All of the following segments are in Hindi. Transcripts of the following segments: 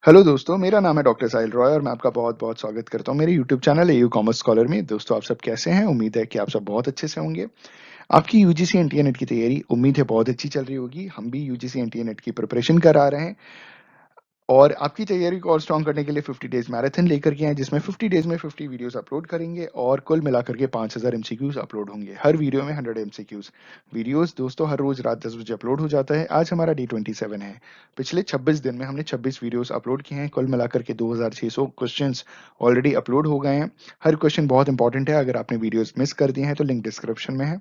हेलो दोस्तों, मेरा नाम है डॉक्टर साहिल रॉय और मैं आपका बहुत-बहुत स्वागत करता हूँ मेरे YouTube channel AU commerce scholar में। दोस्तों, आप सब कैसे हैं? उम्मीद है कि आप सब बहुत अच्छे से होंगे। आपकी यूजीसी एनटीए नेट की तैयारी उम्मीद है बहुत अच्छी चल रही होगी। हम भी यूजीसी एनटीए नेट की प्रिपरेशन कर आ रहे हैं और आपकी तैयारी को और स्ट्रॉन्ग करने के लिए 50 डेज़ मैराथन लेकर के आए, जिसमें 50 डेज़ में 50 वीडियोज़ अपलोड करेंगे और कुल मिलाकर के 5000 एमसीक्यूज़ अपलोड होंगे। हर वीडियो में 100 एमसीक्यूज़। वीडियोज़ दोस्तों हर रोज़ रात 10 बजे अपलोड हो जाता है। आज हमारा डे 27 है। पिछले 26 दिन में हमने 26 वीडियोज़ अपलोड किए हैं। कुल मिलाकर के 2600 क्वेश्चंस ऑलरेडी अपलोड हो गए हैं। हर क्वेश्चन बहुत इंपॉर्टेंट है। अगर आपने वीडियोज़ मिस कर दिए हैं तो लिंक डिस्क्रिप्शन में है।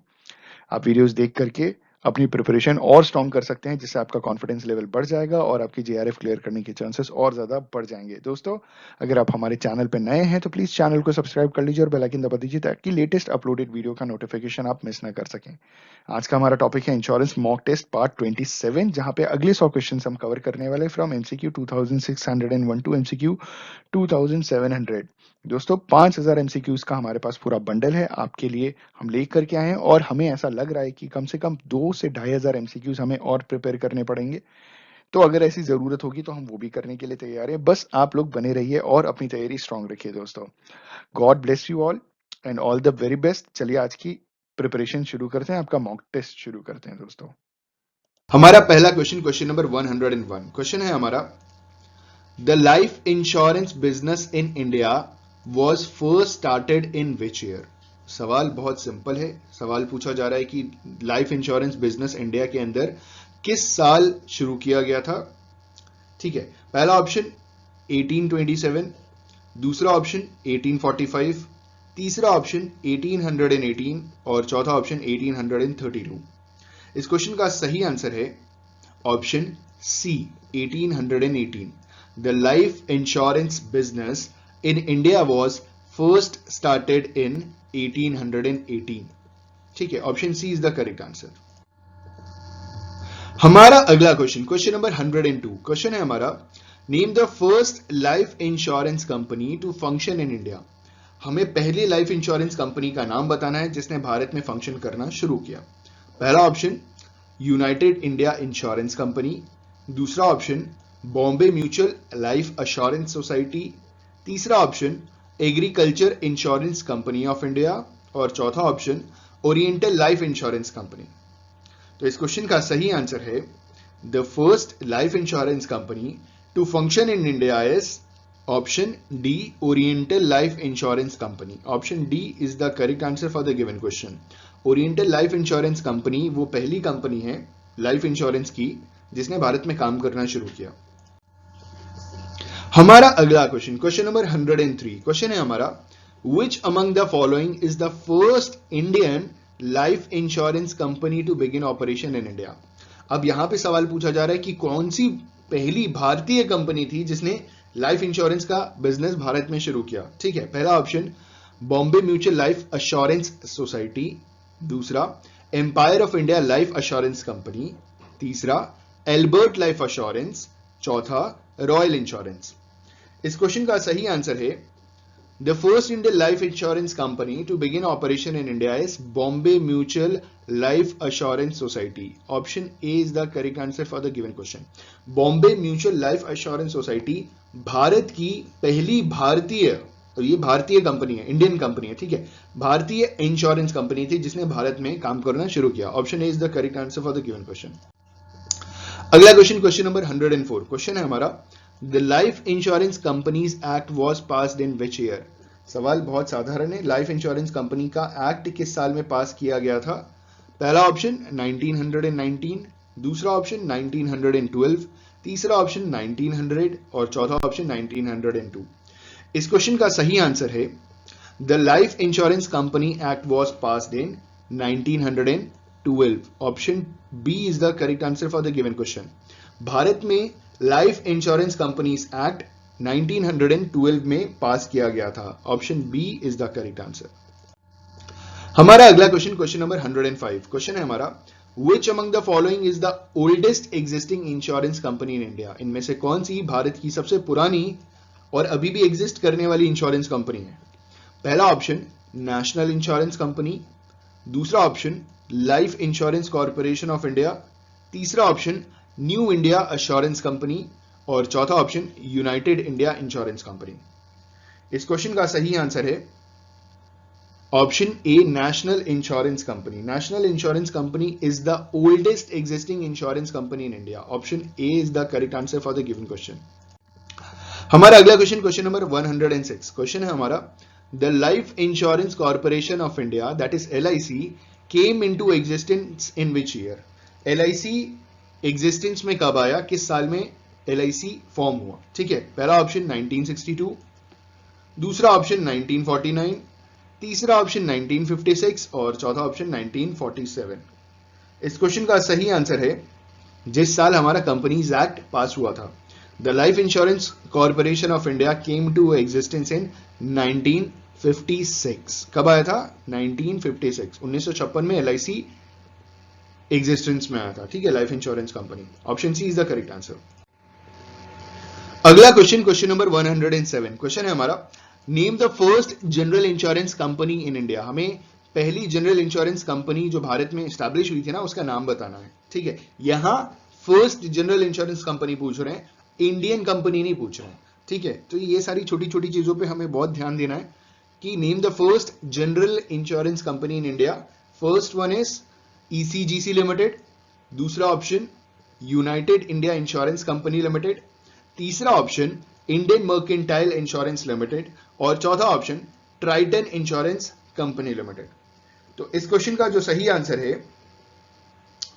आप वीडियोज़ देख करके अपनी प्रिपरेशन और स्ट्रॉन्ग कर सकते हैं, जिससे आपका कॉन्फिडेंस लेवल बढ़ जाएगा और आपकी जेआरएफ क्लियर करने के चांसेस और ज़्यादा बढ़ जाएँगे। दोस्तों, अगर आप हमारे चैनल पे नए हैं, तो प्लीज़ चैनल को सब्सक्राइब कर लीजिए और बेल आइकन दबा दीजिए ताकि लेटेस्ट अपलोडेड वीडियो का नोटिफ़िकेशन आप मिस ना कर सकें। आज का हमारा टॉपिक है इंश्योरेंस मॉक टेस्ट पार्ट 27, जहाँ पे अगले 100 क्वेश्चन्स हम कवर करने वाले हैं फ्रॉम एमसीक्यू 2601 टू एमसीक्यू 2700। दोस्तों 5000 एमसीक्यूज का हमारे पास पूरा बंडल है आपके लिए हम लेकर के आए हैं और हमें ऐसा लग रहा है कि कम से कम 2 से 2500 एमसीक्यूज हमें और प्रिपेयर करने पड़ेंगे। तो अगर ऐसी ज़रूरत होगी तो हम वो भी करने के लिए तैयार हैं। बस आप लोग बने रहिए और अपनी तैयारी स्ट्रॉन्ग रखिए दोस्तों। God bless you all and all the very best. चलिए आज की प्रिपरेशन शुरू करते हैं, आपका मॉक टेस्ट शुरू करते हैं दोस्तों। हमारा पहला क्वेश्चन नंबर 101 क्वेश्चन है हमारा। The life insurance business in India was first started in which year. सवाल बहुत सिंपल है। सवाल पूछा जा रहा है कि लाइफ इंश्योरेंस बिजनेस इंडिया के अंदर किस साल शुरू किया गया था। ठीक है, पहला ऑप्शन 1827, दूसरा ऑप्शन 1845, तीसरा ऑप्शन 1818 और चौथा ऑप्शन 1832। इस क्वेश्चन का सही आंसर है option C 1818। The life insurance business in India was first started in 1818। ठीक है, option C is the correct answer. हमारा अगला क्वेश्चन नंबर 102 क्वेश्चन है हमारा। Name the first life insurance company to function in India. हमें पहली लाइफ इंश्योरेंस कंपनी का नाम बताना है जिसने भारत में फंक्शन करना शुरू किया। पहला option United India insurance company, दूसरा option Bombay mutual life assurance society, तीसरा option agriculture insurance company of India और चौथा option oriental life insurance company. तो इस क्वेश्चन का सही आंसर है the first life insurance company to function in India is option D oriental life insurance company. Option D is the correct answer for the given question. Oriental life insurance company वो पहली कंपनी है लाइफ इंश्योरेंस की जिसने भारत में काम करना शुरू किया। हमारा अगला क्वेश्चन नंबर 103 क्वेश्चन है हमारा। Which among the following is the first Indian life insurance company to begin operation in India. अब यहां पे सवाल पूछा जा रहा है कि कौन सी पहली भारतीय कंपनी थी जिसने लाइफ इंश्योरेंस का बिजनेस भारत में शुरू किया। ठीक है, पहला option Bombay mutual life assurance society, दूसरा empire of India life assurance company, तीसरा एल्बर्ट लाइफ अश्योरेंस, चौथा रॉयल इंश्योरेंस। इस क्वेश्चन का सही आंसर है the first Indian life insurance company to begin operation in India is Bombay mutual life assurance society. Option A is the correct answer for the given question. Bombay mutual life assurance society Bharat की पहली भारतीय, और ये भारतीय कंपनी है, इंडियन कंपनी है, ठीक है, भारतीय इंश्योरेंस कंपनी थी जिसने भारत में काम करना शुरू किया। Option A is the correct answer for the given question. अगला क्वेश्चन नंबर 104 क्वेश्चन है हमारा। The life insurance companies act was passed in which year. सवाल बहुत साधारण है। लाइफ इंश्योरेंस कंपनी का एक्ट किस साल में पास किया गया था। पहला ऑप्शन 1919, दूसरा ऑप्शन 1912, तीसरा ऑप्शन 1900 और चौथा ऑप्शन 1902। इस क्वेश्चन का सही आंसर है the life insurance company act was passed in 1912। Option B is the correct answer for the given question. Bharat में लाइफ इंश्योरेंस कंपनीज एक्ट 1912 में पास किया गया था। Option B is the correct answer. हमारा अगला क्वेश्चन नंबर 105 क्वेश्चन है हमारा। Which among the following is the oldest existing insurance company in India. इनमें से कौन सी भारत की सबसे पुरानी और अभी भी एग्जिस्ट करने वाली इंश्योरेंस कंपनी है। पहला ऑप्शन नेशनल इंश्योरेंस कंपनी, दूसरा option life insurance corporation of India, तीसरा option new India assurance company और चौथा option United India insurance company. इस क्वेश्चन का सही आंसर है option A, national insurance company. National insurance company is the oldest existing insurance company in India. Option A is the correct answer for the given question. हमारा अगला क्वेश्चन, क्वेश्चन नंबर 106। क्वेश्चन है हमारा, the life insurance corporation of India that is LIC came into existence in which year. LIC existence में कब आया, किस साल में LIC फॉर्म हुआ? ठीक है, पहला ऑप्शन 1962, दूसरा ऑप्शन 1949, तीसरा ऑप्शन 1956 और चौथा ऑप्शन 1947। इस क्वेश्चन का सही आंसर है जिस साल हमारा कंपनीज एक्ट पास हुआ था। The life insurance corporation of India came to existence in 1956। कब आया था? 1956। 1956 में LIC एग्जिस्टेंस में आया था। ठीक है, life insurance company. Option C is the correct answer. अगला क्वेश्चन, क्वेश्चन नंबर 107। क्वेश्चन है हमारा, name the first general insurance company in India. हमें पहली जनरल इंश्योरेंस कंपनी जो भारत में स्टैब्लिश हुई थी ना, उसका नाम बताना है। ठीक है, यहां फर्स्ट जनरल इंश्योरेंस कंपनी पूछ रहे हैं, इंडियन कंपनी नहीं पूछ रहे हैं। ठीक है, तो ये सारी छोटी छोटी चीजों पे हमें बहुत ध्यान देना है कि name the first general insurance company in India. First one is ECGC limited, दूसरा option United India insurance company limited, तीसरा option Indian mercantile insurance limited और चौथा option Triton insurance company limited. तो इस क्वेश्चन का जो सही आंसर है,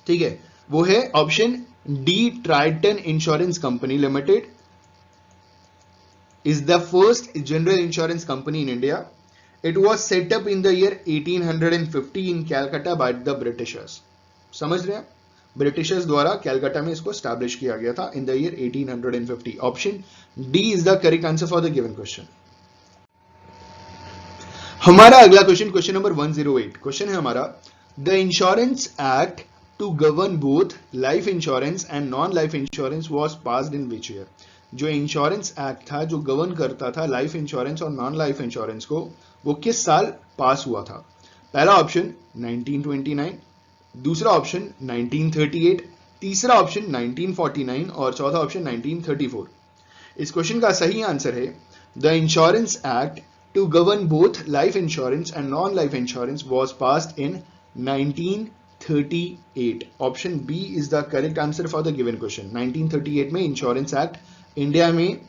ठीक है, वो है option D, Triton insurance company limited is the first general insurance company in India. It was set up in the year 1850 in Calcutta by the Britishers. समझ रहे हैं? ब्रिटिशर्स द्वारा कैलकाटा में इसको स्टैब्लिश किया गया था in the year 1850। Option D is the correct answer for the given question. हमारा अगला क्वेश्चन, क्वेश्चन नंबर 108। क्वेश्चन है हमारा, the insurance act to govern both life insurance and non life insurance was passed in which year. जो इंश्योरेंस एक्ट था जो गवर्न करता था लाइफ इंश्योरेंस और नॉन लाइफ इंश्योरेंस को, वो किस साल पास हुआ था? पहला ऑप्शन 1929, दूसरा ऑप्शन 1938, तीसरा ऑप्शन 1949 और चौथा ऑप्शन 1934। इस क्वेश्चन का सही आंसर है the insurance act to govern both life insurance and non life insurance was passed in 1938। Option B is the correct answer for the given question. 1938 में इंश्योरेंस एक्ट इंडिया में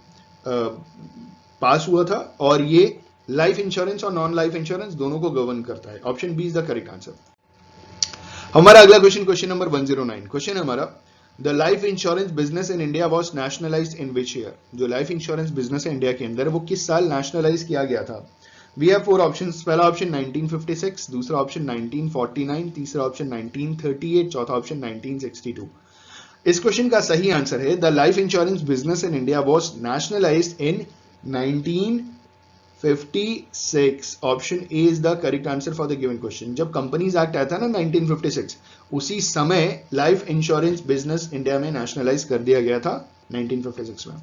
पास हुआ था और ये लाइफ इंश्योरेंस और नॉन लाइफ इंश्योरेंस दोनों को गवर्न करता है। Option B is the correct answer. हमारा अगला क्वेश्चन, क्वेश्चन नंबर 109। क्वेश्चन है हमारा, the life insurance business in India was nationalised in which year. जो लाइफ इंश्योरेंस बिजनेस है इंडिया के अंदर, वो किस साल नेशनलाइज किया गया था? We have 4 options. पहला ऑप्शन 1956, दूसरा ऑप्शन 1949, तीसरा ऑप्शन 1938, चौथा ऑप्शन 1962। इस क्वेश्चन का सही आंसर है the life insurance business in India was nationalised in 1956। Option A is the correct answer for the given question. जब कंपनीज एक्ट आया था ना 1956, उसी समय लाइफ इंश्योरेंस बिजनेस इंडिया में नेशनलाइज कर दिया गया था 1956 में।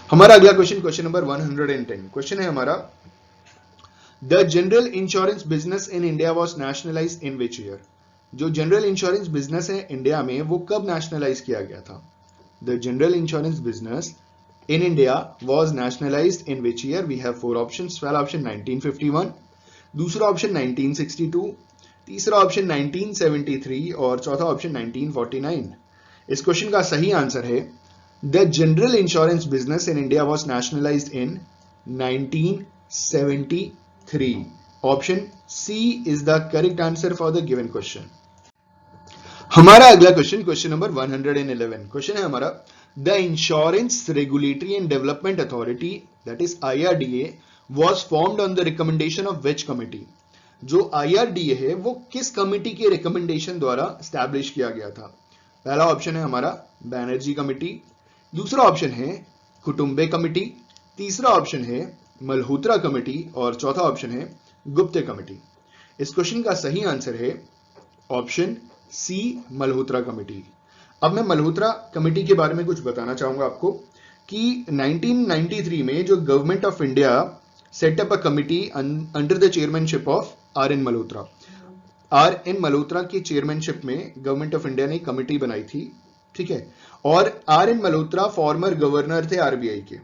हमारा अगला क्वेश्चन, क्वेश्चन नंबर 110। क्वेश्चन है हमारा, the general insurance business in India was nationalised in which year. जो जनरल इंश्योरेंस बिजनेस है इंडिया में, वो कब नेशनलाइज किया गया था? The general insurance business in India was nationalized in which year? We have 4 options. पहला ऑप्शन 1951, दूसरा ऑप्शन 1962, तीसरा ऑप्शन 1973 और चौथा ऑप्शन 1949। इस क्वेश्चन का सही आंसर है the general insurance business in India was nationalised in 1973। Option C is the correct answer for the given question. हमारा अगला क्वेश्चन, क्वेश्चन नंबर 111। क्वेश्चन है हमारा, The Insurance Regulatory and Development Authority, that is IRDA, was formed on the recommendation of which committee? जो IRDA है वो किस कमिटी के रिकमेंडेशन द्वारा स्टैब्लिश किया गया था? पहला ऑप्शन है हमारा बैनर्जी कमिटी, दूसरा ऑप्शन है कुटुंबे कमिटी, तीसरा ऑप्शन है मल्होत्रा कमिटी और चौथा ऑप्शन है गुप्ते कमिटी। इस क्वेश्चन का सही आंसर है ऑप्शन सी, मल्होत्रा कमिटी। अब मैं मल्होत्रा कमेटी के बारे में कुछ बताना चाहूंगा आपको कि 1993 में जो government of India set up a committee under the chairmanship of R N. Malhotra. R N. Malhotra की चेयरमैनशिप में गवर्नमेंट ऑफ इंडिया ने कमेटी बनाई थी। ठीक है, और R N Malhotra former governor थे आरबीआई के,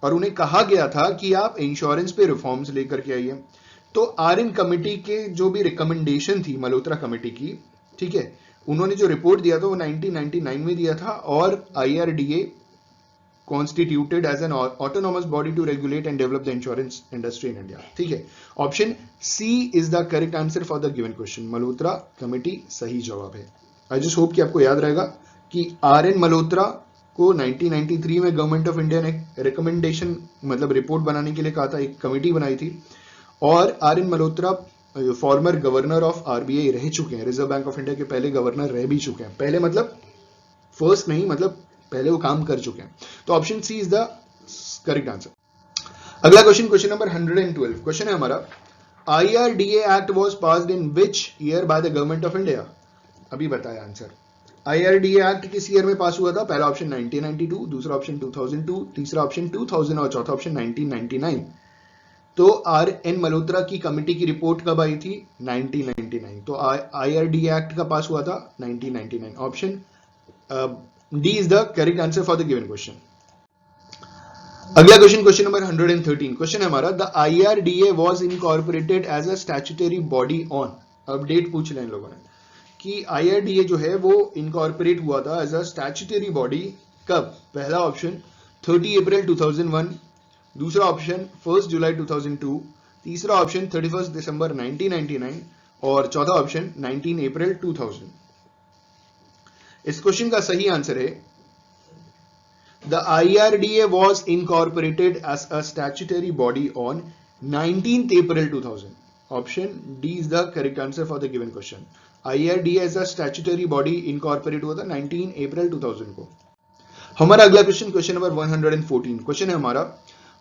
और उन्हें कहा गया था कि आप इंश्योरेंस पे रिफॉर्म्स लेकर के आइए। तो आर एन कमेटी के जो भी रिकमेंडेशन थी मल्होत्रा कमेटी की, ठीक है, उन्होंने जो रिपोर्ट दिया था वो 1999 में दिया था, और IRDA constituted as an autonomous body to regulate and develop the insurance industry in India. ठीक है, option C is the correct answer for the given question, Malhotra committee सही जवाब है। आई जस्ट होप कि आपको याद रहेगा कि आर एन मल्होत्रा को 1993 में गवर्नमेंट ऑफ इंडिया ने रिकमेंडेशन मतलब रिपोर्ट बनाने के लिए कहा था, एक कमेटी बनाई थी, और R N Malhotra former governor of RBI रह चुके हैं, रिजर्व बैंक ऑफ इंडिया के पहले गवर्नर रह भी चुके हैं, पहले मतलब फर्स्ट नहीं, मतलब पहले वो काम कर चुके हैं। तो option C is the correct answer. अगला क्वेश्चन, क्वेश्चन नंबर 112, क्वेश्चन है हमारा, IRDA act was passed in which year by the government of India. अभी बताया आंसर। आईआरडीए एक्ट किस ईयर में पास हुआ था? पहला ऑप्शन 1992, दूसरा ऑप्शन 2002, तीसरा ऑप्शन 2000 और चौथा ऑप्शन 1999। तो आर एन मल्होत्रा की कमेटी की रिपोर्ट कब आई थी? 1999। तो आईआरडीए एक्ट का पास हुआ था 1999। Option D is the correct answer for the given question. अगला क्वेश्चन, क्वेश्चन नंबर 113, क्वेश्चन है हमारा, the IRDA was incorporated as a statutory body on। अब डेट पूछ रहे हैं लोगों ने कि IRDA जो है वो इनकॉर्पोरेट हुआ था एज अ स्टैट्यूटरी बॉडी कब? पहला ऑप्शन 30 अप्रैल 2001, दूसरा ऑप्शन 1 जुलाई 2002, तीसरा ऑप्शन 31 दिसंबर 1999 और चौथा ऑप्शन 19 अप्रैल 2000। इस क्वेश्चन का सही आंसर है the IRDA was incorporated as a statutory body on 19th April 2000. Option D is the correct answer for the given question. IRDA as a statutory body incorporate हुआ था 19 अप्रैल 2000 को। हमारा अगला क्वेश्चन, क्वेश्चन नंबर 114, क्वेश्चन है हमारा,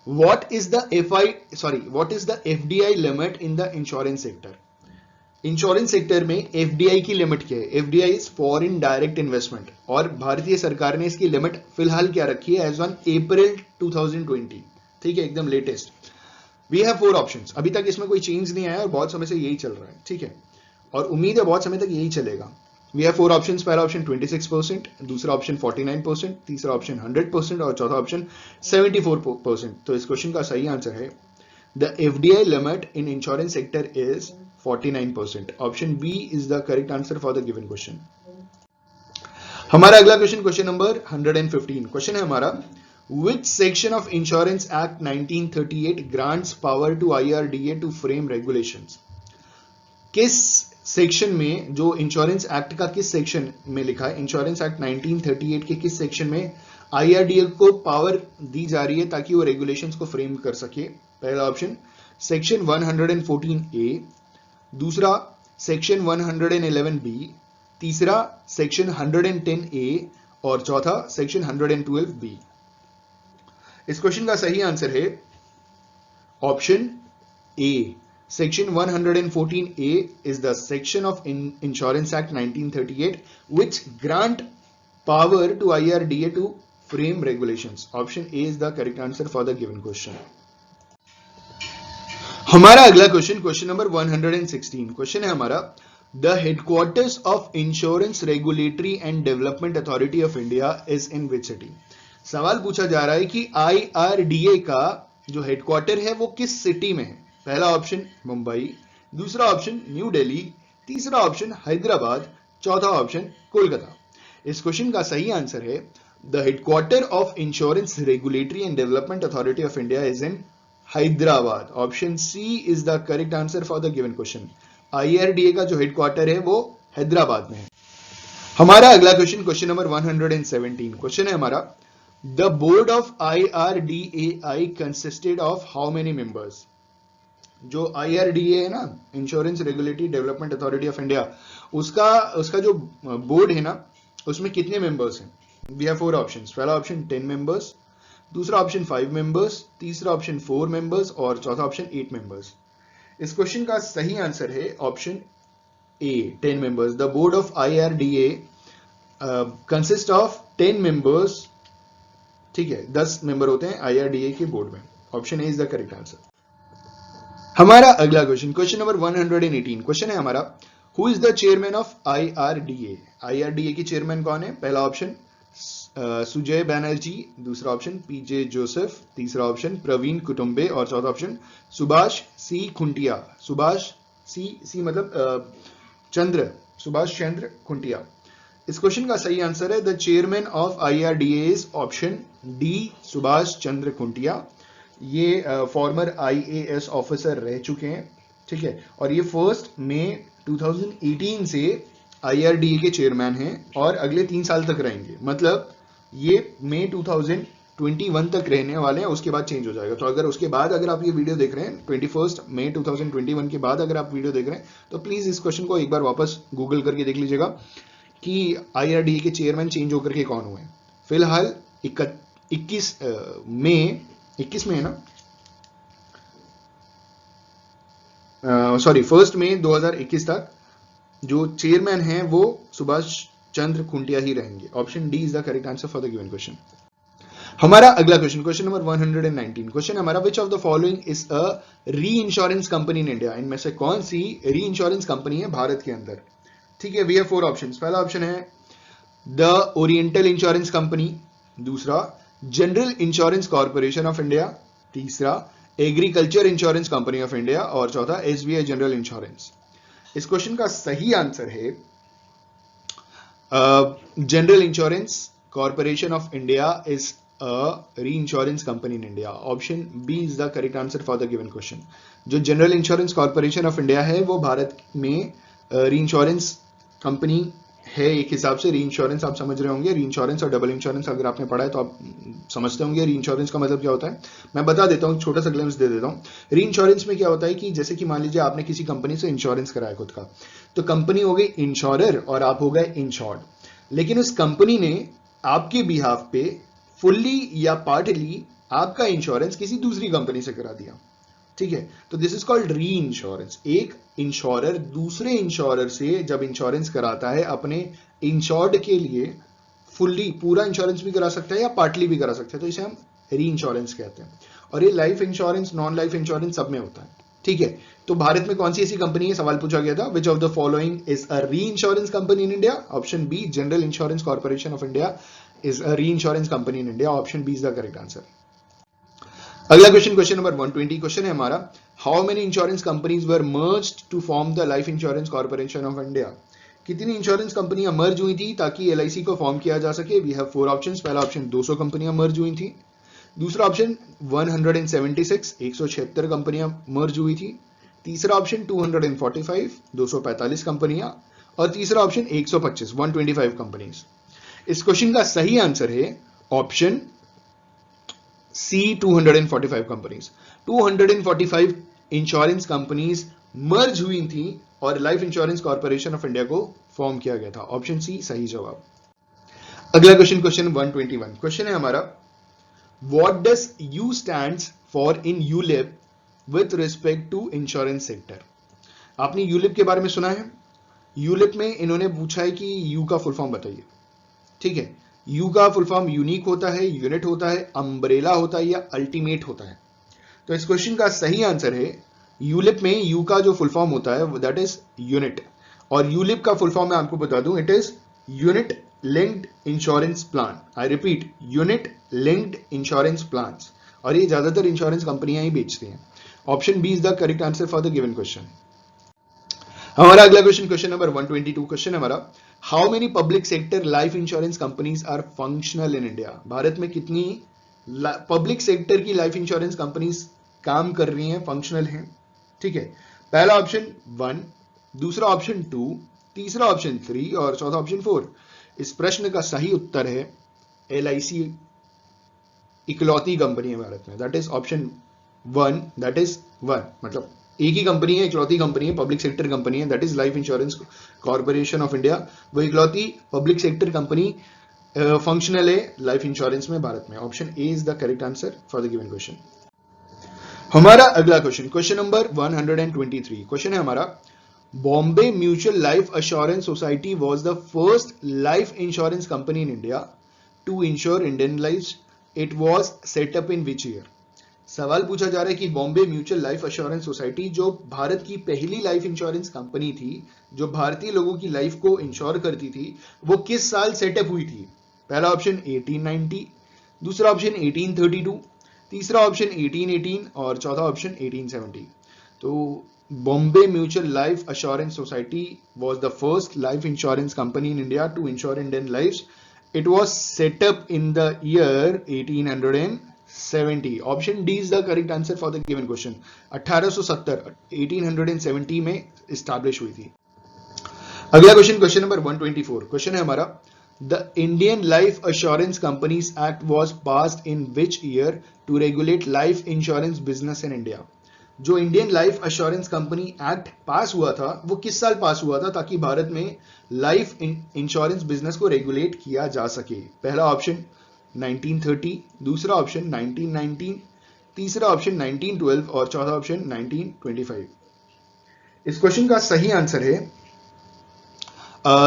what is the FDI limit in the insurance sector? Insurance sector में एफडीआई की लिमिट क्या है? FDI is foreign direct investment, और भारतीय सरकार ने इसकी लिमिट फिलहाल क्या रखी है? As on April 2020। ठीक है, एकदम लेटेस्ट। वी हैव 4 ऑप्शंस, अभी तक इसमें कोई चेंज नहीं आया और बहुत समय से यही चल रहा है, ठीक है, और उम्मीद है बहुत समय तक यही चलेगा। वी हैव 4 ऑप्शंस, पहला ऑप्शन 26%, दूसरा ऑप्शन 49%, तीसरा ऑप्शन 100% और चौथा ऑप्शन 74%। तो इस क्वेश्चन का सही आंसर है the FDI limit in insurance sector is 49%. Option B is the correct answer for the given question. हमारा अगला क्वेश्चन, क्वेश्चन नंबर 115, क्वेश्चन है हमारा, which section of Insurance Act 1938 grants power to IRDA to frame regulations? किस सेक्शन में, जो इंश्योरेंस एक्ट का किस सेक्शन में लिखा है, इंश्योरेंस एक्ट 1938 के किस सेक्शन में आईआरडीए को पावर दी जा रही है ताकि वो रेगुलेशंस को फ्रेम कर सके? पहला ऑप्शन सेक्शन 114A, दूसरा सेक्शन 111B, तीसरा सेक्शन 110A और चौथा सेक्शन 112B। इस क्वेश्चन का सही आंसर है option A, section 114A is the section of Insurance Act 1938 which grant power to IRDA to frame regulations. Option A is the correct answer for the given question. हमारा अगला क्वेश्चन, क्वेश्चन नंबर 116, क्वेश्चन है हमारा, the headquarters of insurance regulatory and development authority of India is in which city? सवाल पूछा जा रहा है कि आईआरडीए का जो हेडक्वार्टर है वो किस सिटी में है? पहला ऑप्शन मुंबई, दूसरा ऑप्शन न्यू दिल्ली, तीसरा ऑप्शन हैदराबाद, चौथा ऑप्शन कोलकाता। इस क्वेश्चन का सही आंसर है the headquarter of insurance regulatory and development authority of India is in Hyderabad. Option C is the correct answer for the given question. IRDA का जो हेडक्वार्टर है वो हैदराबाद में है। हमारा अगला क्वेश्चन, क्वेश्चन नंबर 117, क्वेश्चन है हमारा, the board of IRDAI consisted of how many members? जो आईआरडीए है ना, insurance regulatory development authority of India, उसका जो बोर्ड है ना, उसमें कितने मेंबर्स हैं? वी हैव 4 ऑप्शंस, पहला ऑप्शन 10 मेंबर्स, दूसरा ऑप्शन 5 मेंबर्स, तीसरा ऑप्शन 4 मेंबर्स और चौथा ऑप्शन 8 मेंबर्स। इस क्वेश्चन का सही आंसर है option A, 10 members. The board of IRDA consist of 10 members. ठीक है, 10 मेंबर होते हैं आईआरडीए के बोर्ड में। Option A is the correct answer. हमारा अगला क्वेश्चन, क्वेश्चन नंबर 118, क्वेश्चन है हमारा, who is the chairman of IRDA? IRDA की चेयरमैन कौन है? पहला ऑप्शन सुजय बैनर्जी, दूसरा ऑप्शन पीजे जोसेफ, तीसरा ऑप्शन प्रवीण कुटुंबे और चौथा ऑप्शन सुभाष सी खुंटिया। सुभाष सी मतलब चंद्र, सुभाष चंद्र खुंटिया। इस क्वेश्चन का सही आंसर है the chairman of IRDA is option D, Subhash Chandra Khuntia. ये फॉर्मर IAS ऑफिसर रह चुके हैं, ठीक है, और ये 1 मई 2018 से IRDA के चेयरमैन हैं और अगले 3 साल तक रहेंगे। मतलब ये मई 2021 तक रहने वाले हैं, उसके बाद चेंज हो जाएगा। तो अगर उसके बाद अगर आप ये वीडियो देख रहे हैं 21 मई 2021 के बाद अगर आप वीडियो देख रहे हैं तो प्लीज इस क्वेश्चन को एक बार वापस गूगल करके देख लीजिएगा कि IRDA के चेयरमैन चेंज होकर के कौन हुए हैं। फिलहाल 21 मई है ना, सॉरी 1 मई 2021 तक जो चेयरमैन हैं वो सुभाष चंद्र खुंटिया ही रहेंगे। Option D is the correct answer for the given question. हमारा अगला क्वेश्चन, क्वेश्चन नंबर 119, क्वेश्चन हमारा विच of the following is a reinsurance company in India. इनमें से कौन सी री इंश्योरेंस कंपनी है भारत के अंदर? ठीक है, वी हैव 4 ऑप्शंस। पहला ऑप्शन है द ओरिएंटल इंश्योरेंस कंपनी, दूसरा general insurance corporation of India, तीसरा agriculture insurance company of India और चौथा SBI जनरल इंश्योरेंस। इस क्वेश्चन का सही आंसर है general insurance corporation of India is a reinsurance company in India. Option B is the correct answer for the given question. जो general insurance corporation of India है वो भारत में री इंश्योरेंस कंपनी है। एक हिसाब से री इंश्योरेंस आप समझ रहे होंगे, री इंश्योरेंस और डबल इंश्योरेंस अगर आपने पढ़ा है तो आप समझते होंगे री इंश्योरेंस का मतलब क्या होता है। मैं बता देता हूँ, छोटा सा ग्लिम्स दे देता हूँ। री इंश्योरेंस में क्या होता है कि जैसे कि मान लीजिए आपने किसी कंपनी से इंश्योरेंस कराया खुद का, तो कंपनी हो गई इंश्योरर और आप हो गए इंश्योर्ड, लेकिन उस कंपनी ने आपके बिहाफ पे फुल्ली या पार्टली आपका इंश्योरेंस किसी दूसरी कंपनी से करा दिया, ठीक है, तो दिस इज कॉल्ड री इंश्योरेंस। एक इंश्योरर दूसरे इंश्योरर से जब इंश्योरेंस कराता है अपने इंश्योर्ड के लिए, फुल्ली पूरा इंश्योरेंस भी करा सकता है या पार्टली भी करा सकता है, तो इसे हम री इंश्योरेंस कहते हैं। और ये life insurance, non life insurance सब में होता है, ठीक है। तो भारत में कौन सी ऐसी कंपनी है, सवाल पूछा गया था, which of the following is a reinsurance company in India. Option B general insurance corporation of India is a reinsurance company in India. Option B is the correct answer. अगला क्वेश्चन, क्वेश्चन नंबर 120 क्वेश्चन है हमारा, how many insurance companies were merged to form the life insurance corporation of India. कितनी इंश्योरेंस कंपनियां मर्ज हुई थी ताकि LIC को फॉर्म किया जा सके। We have 4 options. पहला ऑप्शन 200 कंपनियां मर्ज हुई थी, दूसरा ऑप्शन 176 176 कंपनियां मर्ज हुई थी, तीसरा ऑप्शन 245 245 कंपनियां और तीसरा ऑप्शन 125 125 कंपनीज। इस क्वेश्चन का सही आंसर है option C 245 companies. 245 insurance companies merge हुई थी और life insurance corporation of India को फॉर्म किया गया था। ऑप्शन सी सही जवाब। अगला क्वेश्चन, क्वेश्चन 121 क्वेश्चन है हमारा, what does U stands for in ULIP with respect to insurance sector. आपने यूलिप के बारे में सुना है। यूलिप में इन्होंने पूछा है कि यू का फुल फॉर्म बताइए, ठीक है। यू का फुल फॉर्म यूनिक होता है, यूनिट होता है, अम्ब्रेला होता है या अल्टीमेट होता है। तो इस क्वेश्चन का सही आंसर है यूलिप में यू का जो फुल फॉर्म होता है दैट इज यूनिट, और यूलिप का फुल फॉर्म मैं आपको बता दूं, it is unit linked insurance plan. I repeat, unit linked insurance plan, और ये ज्यादातर इंश्योरेंस कंपनियां ही बेचती हैं। Option B is the correct answer for the given question. हमारा अगला क्वेश्चन, क्वेश्चन नंबर 122 क्वेश्चन हमारा, how many public sector life insurance companies are functional in India. Bharat में कितनी पब्लिक सेक्टर की लाइफ इंश्योरेंस कंपनीज काम कर रही हैं, फंक्शनल हैं, ठीक है। पहला ऑप्शन 1, दूसरा ऑप्शन 2, तीसरा ऑप्शन 3 और चौथा ऑप्शन 4। इस प्रश्न का सही उत्तर है LIC इकलौती कंपनी है भारत में, that is option 1, that is 1, मतलब एक ही कंपनी है, इकलौती कंपनी है, पब्लिक सेक्टर कंपनी है, that is life insurance corporation of India. वो इकलौती पब्लिक सेक्टर कंपनी फंक्शनल है लाइफ इंश्योरेंस में भारत में। Option A is the correct answer for the given question. हमारा अगला क्वेश्चन, क्वेश्चन नंबर 123 क्वेश्चन है हमारा, Bombay mutual life assurance society was the first life insurance company in India to insure Indian life. It was set up in which year. सवाल पूछा जा रहा है कि Bombay mutual life assurance society जो भारत की पहली लाइफ इंश्योरेंस कंपनी थी, जो भारतीय लोगों की लाइफ को इंश्योर करती थी, वो किस साल सेटअप हुई थी। पहला ऑप्शन 1890, दूसरा ऑप्शन 1832, तीसरा ऑप्शन 1818 और चौथा ऑप्शन 1870। तो Bombay mutual life assurance society was the first life insurance company in India to insure Indian lives. It was set up in the year 1870. Option D is the correct answer for the given question. 1870 1870 में establish हुई थी। अगला क्वेश्चन, क्वेश्चन नंबर 124। क्वेश्चन है हमारा, the Indian life assurance companies act was passed in which year to regulate life insurance business in India. जो Indian life assurance company act pass हुआ था वो किस साल पास हुआ था ताकि भारत में लाइफ इंश्योरेंस बिजनेस को रेगुलेट किया जा सके। पहला ऑप्शन 1930, दूसरा ऑप्शन 1919, तीसरा ऑप्शन 1912 और चौथा ऑप्शन 1925। इस क्वेश्चन का सही आंसर है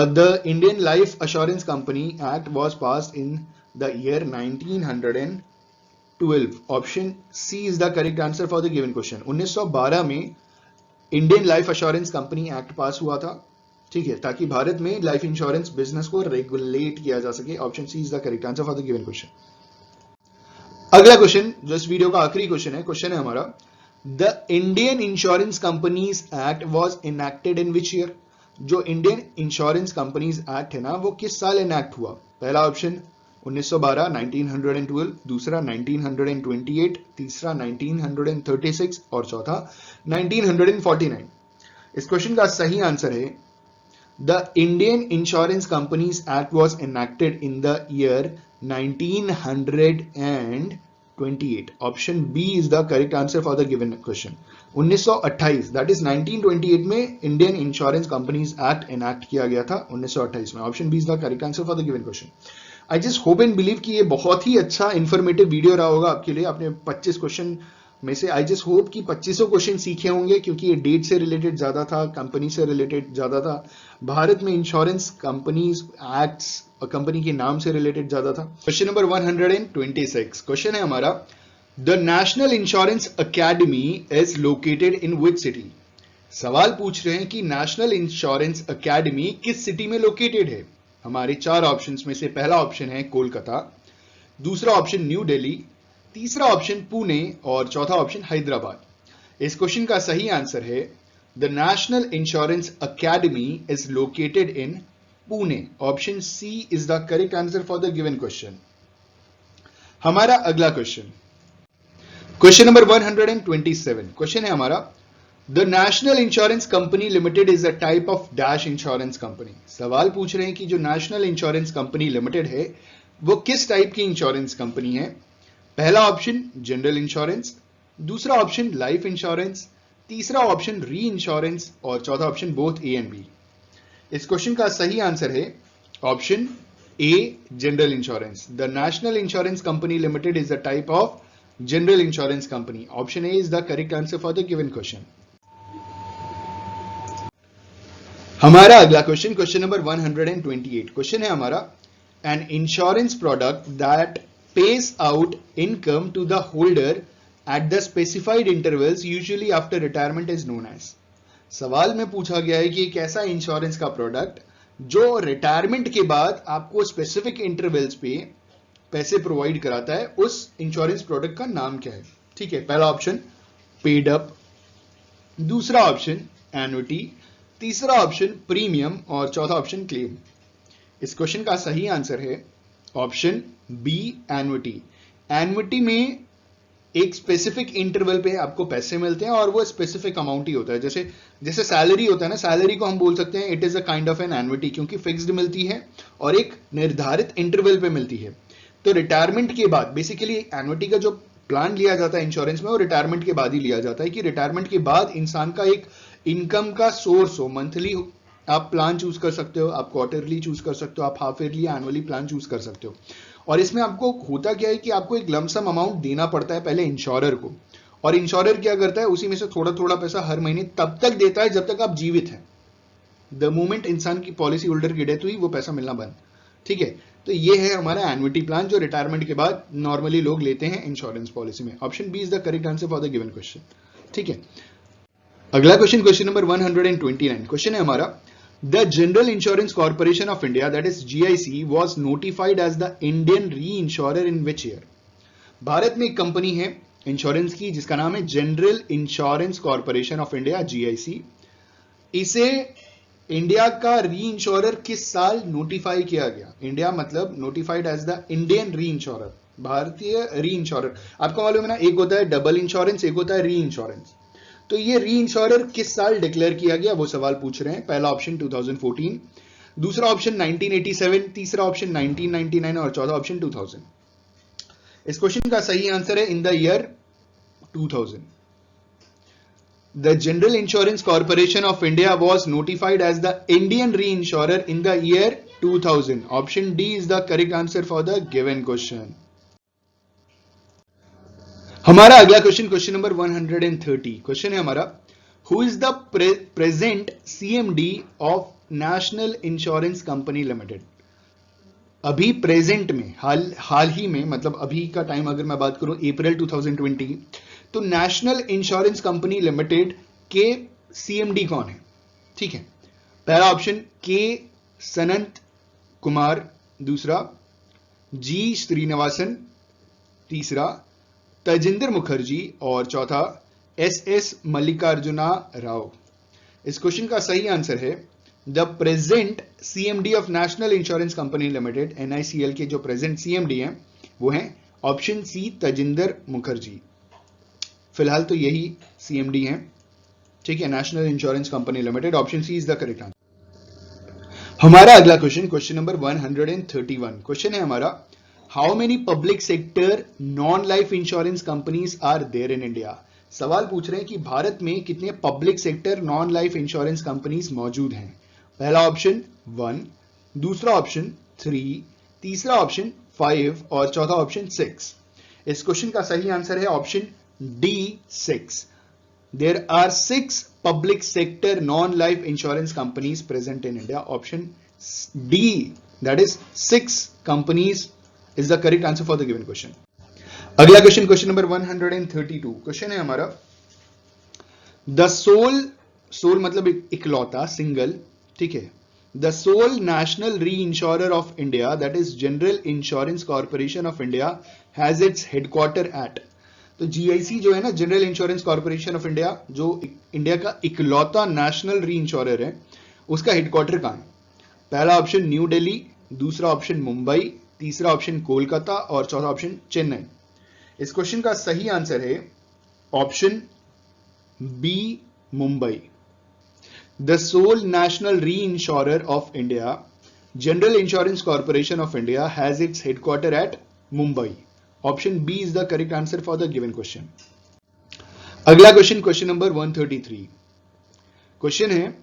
the Indian Life Assurance Company Act was passed in the year 1912. Option C is the correct answer for the given question. 1912 में Indian life assurance company act pass हुआ था, ठीक है, ताकि भारत में लाइफ इंश्योरेंस बिजनेस को रेगुलेट किया जा सके। Option C is the correct answer for the given question. अगला क्वेश्चन जो इस वीडियो का आखिरी क्वेश्चन है, क्वेश्चन है हमारा, the Indian insurance companies act was enacted in which year. जो इंडियन इंश्योरेंस कंपनीज एक्ट है ना वो किस साल इनैक्ट हुआ। पहला ऑप्शन 1912 1912, दूसरा 1928, तीसरा 1936 और चौथा 1949। इस क्वेश्चन का सही आंसर है the Indian insurance companies act was enacted in the year 1928। Option B is the correct answer for the given question. 1928 that is 1928 में Indian insurance companies act enact किया गया था 1928 में। Option B is the correct answer for the given question. I just hope and believe कि ये बहुत ही अच्छा इंफॉर्मेटिव वीडियो रहा होगा आपके लिए। आपने 25 क्वेश्चन में से आई जस्ट होप कि 2500 क्वेश्चन सीखे होंगे, क्योंकि ये डेट से रिलेटेड ज्यादा था, कंपनी से रिलेटेड ज्यादा था, भारत में इंश्योरेंस कंपनीज एक्ट्स और कंपनी के नाम से रिलेटेड ज्यादा था। Question number 126। क्वेश्चन है हमारा, the national insurance academy is located in which city. सवाल पूछ रहे हैं कि नेशनल इंश्योरेंस अकेडमी किस सिटी में लोकेटेड है। हमारे चार ऑप्शंस में से पहला ऑप्शन है कोलकाता, दूसरा ऑप्शन न्यू दिल्ली, तीसरा ऑप्शन पुणे और चौथा ऑप्शन हैदराबाद। इस क्वेश्चन का सही आंसर है the national insurance academy is located in Pune. Option C is the correct answer for the given question. हमारा अगला क्वेश्चन, क्वेश्चन नंबर 127। क्वेश्चन है हमारा, the national insurance company limited is a type of dash insurance company. सवाल पूछ रहे हैं कि जो नेशनल इंश्योरेंस कंपनी लिमिटेड है वो किस टाइप की इंश्योरेंस कंपनी है। पहला ऑप्शन जनरल इंश्योरेंस, दूसरा ऑप्शन लाइफ इंश्योरेंस, तीसरा ऑप्शन री इंश्योरेंस और चौथा option both A and B. इस क्वेश्चन का सही आंसर है option A general insurance. The national insurance company limited is the type of general insurance company. Option A is the correct answer for the given question. हमारा अगला क्वेश्चन, क्वेश्चन नंबर 128। क्वेश्चन है हमारा, an insurance product that pays out income to the holder at the specified intervals usually after retirement is known as। सवाल में पूछा गया है कि एक ऐसा इंश्योरेंस का प्रोडक्ट जो रिटायरमेंट के बाद आपको स्पेसिफिक इंटरवल्स पे पैसे प्रोवाइड कराता है, उस इंश्योरेंस प्रोडक्ट का नाम क्या है। ठीक है, पहला ऑप्शन पेड अप, दूसरा ऑप्शन एन्युटी, तीसरा ऑप्शन प्रीमियम और चौथा ऑप्शन क्लेम। इस क्वेश्चन का सही आंसर है ऑप्शन बी एन्युटी। एन्युटी में एक स्पेसिफिक इंटरवल पे आपको पैसे मिलते हैं और वो स्पेसिफिक अमाउंट ही होता है। जैसे जैसे सैलरी होता है ना, सैलरी को हम बोल सकते हैं it is a kind of an annuity, क्योंकि फिक्स्ड मिलती है और एक निर्धारित इंटरवल पे मिलती है। तो रिटायरमेंट के बाद बेसिकली एन्युटी का जो प्लान लिया जाता है इंश्योरेंस में वो रिटायरमेंट के बाद ही लिया जाता है, कि रिटायरमेंट के बाद इंसान का एक इनकम का सोर्स हो। मंथली आप प्लान चूज कर सकते हो, आप क्वार्टरली चूज कर सकते हो, आप half yearly annually plan choose कर सकते हो। और इसमें आपको होता क्या है कि आपको एक लमसम अमाउंट देना पड़ता है पहले इंश्योरर को, और इंश्योरर क्या करता है उसी में से थोड़ा थोड़ा पैसा हर महीने तब तक देता है जब तक आप जीवित हैं। द मोमेंट इंसान की पॉलिसी होल्डर की डेथ हुई वो पैसा मिलना बंद। ठीक है, तो ये है हमारा एन्युटी प्लान जो रिटायरमेंट के बाद नॉर्मली लोग लेते हैं इंश्योरेंस पॉलिसी में। Option B is the correct answer for the given question. ठीक है, अगला क्वेश्चन, क्वेश्चन नंबर 129। क्वेश्चन है हमारा, The General Insurance Corporation of India, that is GIC, was notified as the Indian reinsurer in which year? Bharat में एक कंपनी है इंश्योरेंस की जिसका नाम है general insurance corporation of India, GIC. इसे इंडिया का री इंश्योरर किस साल नोटिफाई किया गया? इंडिया मतलब नोटिफाइड एज द इंडियन री इंश्योरर, भारतीय री इंश्योरर. आपको मालूम है ना, एक होता है डबल इंश्योरेंस, एक होता है री इंश्योरेंस. तो ये री इंश्योरर किस साल डिक्लेयर किया गया वो सवाल पूछ रहे हैं. पहला ऑप्शन 2014, दूसरा ऑप्शन 1987, तीसरा ऑप्शन 1999 और चौथा ऑप्शन 2000. इस क्वेश्चन का सही आंसर है इन the year 2000. The General Insurance Corporation of India was notified as the Indian reinsurer in the year 2000. Option D is the correct answer for the given question. हमारा अगला क्वेश्चन, क्वेश्चन नंबर 130. क्वेश्चन है हमारा, who is the present CMD of national insurance company limited? अभी प्रेजेंट में, हाल ही में, मतलब अभी का टाइम अगर मैं बात करूं अप्रैल 2020, तो नेशनल इंश्योरेंस कंपनी लिमिटेड के CMD कौन है? ठीक है, पहला ऑप्शन के सनत कुमार, दूसरा जी श्रीनिवासन, तीसरा तजिंदर मुखर्जी और चौथा SS मल्लिकार्जुना राव. इस क्वेश्चन का सही आंसर है the present CMD of national insurance company limited, NICL के जो प्रेजेंट CMD हैं वो हैं ऑप्शन सी तजिंदर मुखर्जी. फिलहाल तो यही CMD हैं, ठीक है, national insurance company limited. Option C is the correct answer. हमारा अगला क्वेश्चन, क्वेश्चन नंबर 131. क्वेश्चन है हमारा, how many public sector non life insurance companies are there in India? सवाल पूछ रहे हैं कि भारत में कितने public sector non life insurance companies मौजूद हैं. पहला ऑप्शन 1, दूसरा ऑप्शन 3, तीसरा ऑप्शन 5 और चौथा ऑप्शन 6. इस क्वेश्चन का सही आंसर है option D, 6. There are 6 public sector non-life insurance companies present in India. Option D, that is 6 companies is the correct answer for the given question. अगला क्वेश्चन, क्वेश्चन नंबर 132. क्वेश्चन है हमारा, द सोल मतलब इकलौता, सिंगल, ठीक है, the sole national reinsurer of India, that is general insurance corporation of India, has its headquarter at. तो GIC जो है ना, general insurance corporation of India, जो इंडिया का इकलौता नेशनल री इंश्योरर है, उसका हेडक्वार्टर कहां है? पहला ऑप्शन न्यू दिल्ली, दूसरा ऑप्शन मुंबई, तीसरा ऑप्शन कोलकाता और चौथा ऑप्शन चेन्नई. इस क्वेश्चन का सही आंसर है option B, Mumbai. The sole national reinsurer of India, general insurance corporation of India, has its headquarter at Mumbai. Option B is the correct answer for the given question. अगला क्वेश्चन, क्वेश्चन नंबर 133. क्वेश्चन है,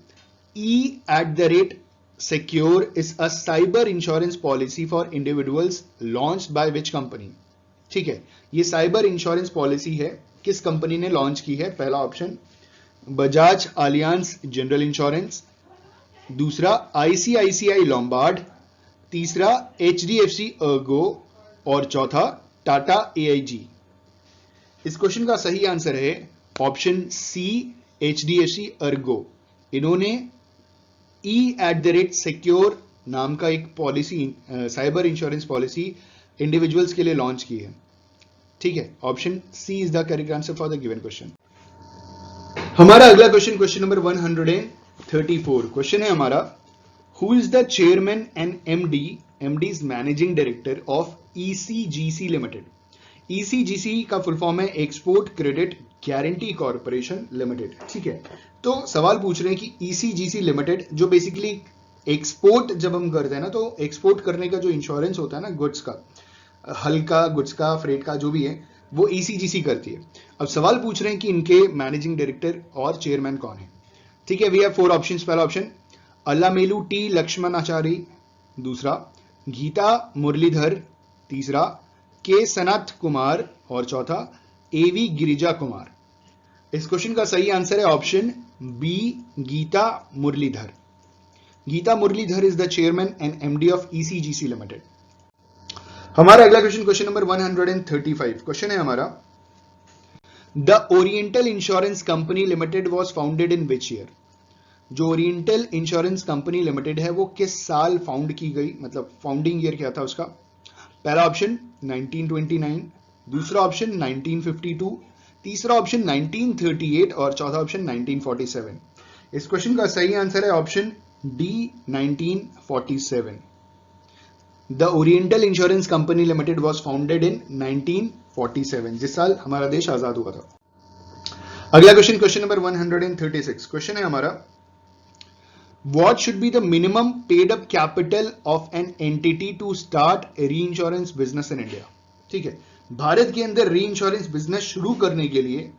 E@ Secure is a cyber insurance policy for individuals launched by which company? ठीक है, ये साइबर इंश्योरेंस पॉलिसी है, किस कंपनी ने लॉन्च की है? पहला option Bajaj alliance general insurance, दूसरा ICICI लॉम्बार्ड, तीसरा HDFC अर्गो और चौथा टाटा AIG. इस क्वेश्चन का सही आंसर है ऑप्शन सी, HDFC अर्गो. इन्होंने E@ Secure नाम का एक policy, cyber insurance policy individuals के लिए लॉन्च की है, ठीक है. Option C is the correct answer for the given question. हमारा अगला क्वेश्चन, क्वेश्चन नंबर 134. क्वेश्चन है हमारा, who is the chairman and MD is managing director of ECGC limited? ECGC का फुल फॉर्म है export credit guarantee corporation limited, ठीक है. तो सवाल पूछ रहे हैं कि ECGC लिमिटेड, जो बेसिकली एक्सपोर्ट जब हम करते हैं ना, तो एक्सपोर्ट करने का जो इंश्योरेंस होता है ना, गुड्स का, हल्का गुड्स का, फ्रेट का, जो भी है, वो ECGC करती है. अब सवाल पूछ रहे हैं कि इनके मैनेजिंग डायरेक्टर और चेयरमैन कौन है, ठीक है. We have 4 options. पहला ऑप्शन अल्लामेलू T लक्ष्मणाचारी, दूसरा गीता मुरलीधर, तीसरा के सनत कुमार और चौथा AV गिरिजा कुमार. इस क्वेश्चन का सही आंसर है option B, Geeta Muralidhar. Geeta Muralidhar is the chairman and MD of ECGC limited. हमारा अगला क्वेश्चन, क्वेश्चन नंबर 135. क्वेश्चन है हमारा, the oriental insurance company limited was founded in which year? जो ओरिएंटल इंश्योरेंस कंपनी लिमिटेड है वो किस साल फाउंड की गई, मतलब फाउंडिंग ईयर क्या था उसका? पहला ऑप्शन 1929, दूसरा ऑप्शन 1952, तीसरा ऑप्शन 1938 और चौथा ऑप्शन 1947। इस क्वेश्चन का सही आंसर है option D 1947। The oriental insurance company limited was founded इन 1947, जिस साल हमारा देश आजाद हुआ था। अगला क्वेश्चन, क्वेश्चन नंबर 136, क्वेश्चन है हमारा, What should be the minimum paid up capital of an entity to start a reinsurance business in India? ठीक है, भारत के अंदर री इंश्योरेंस बिजनेस शुरू करने के लिए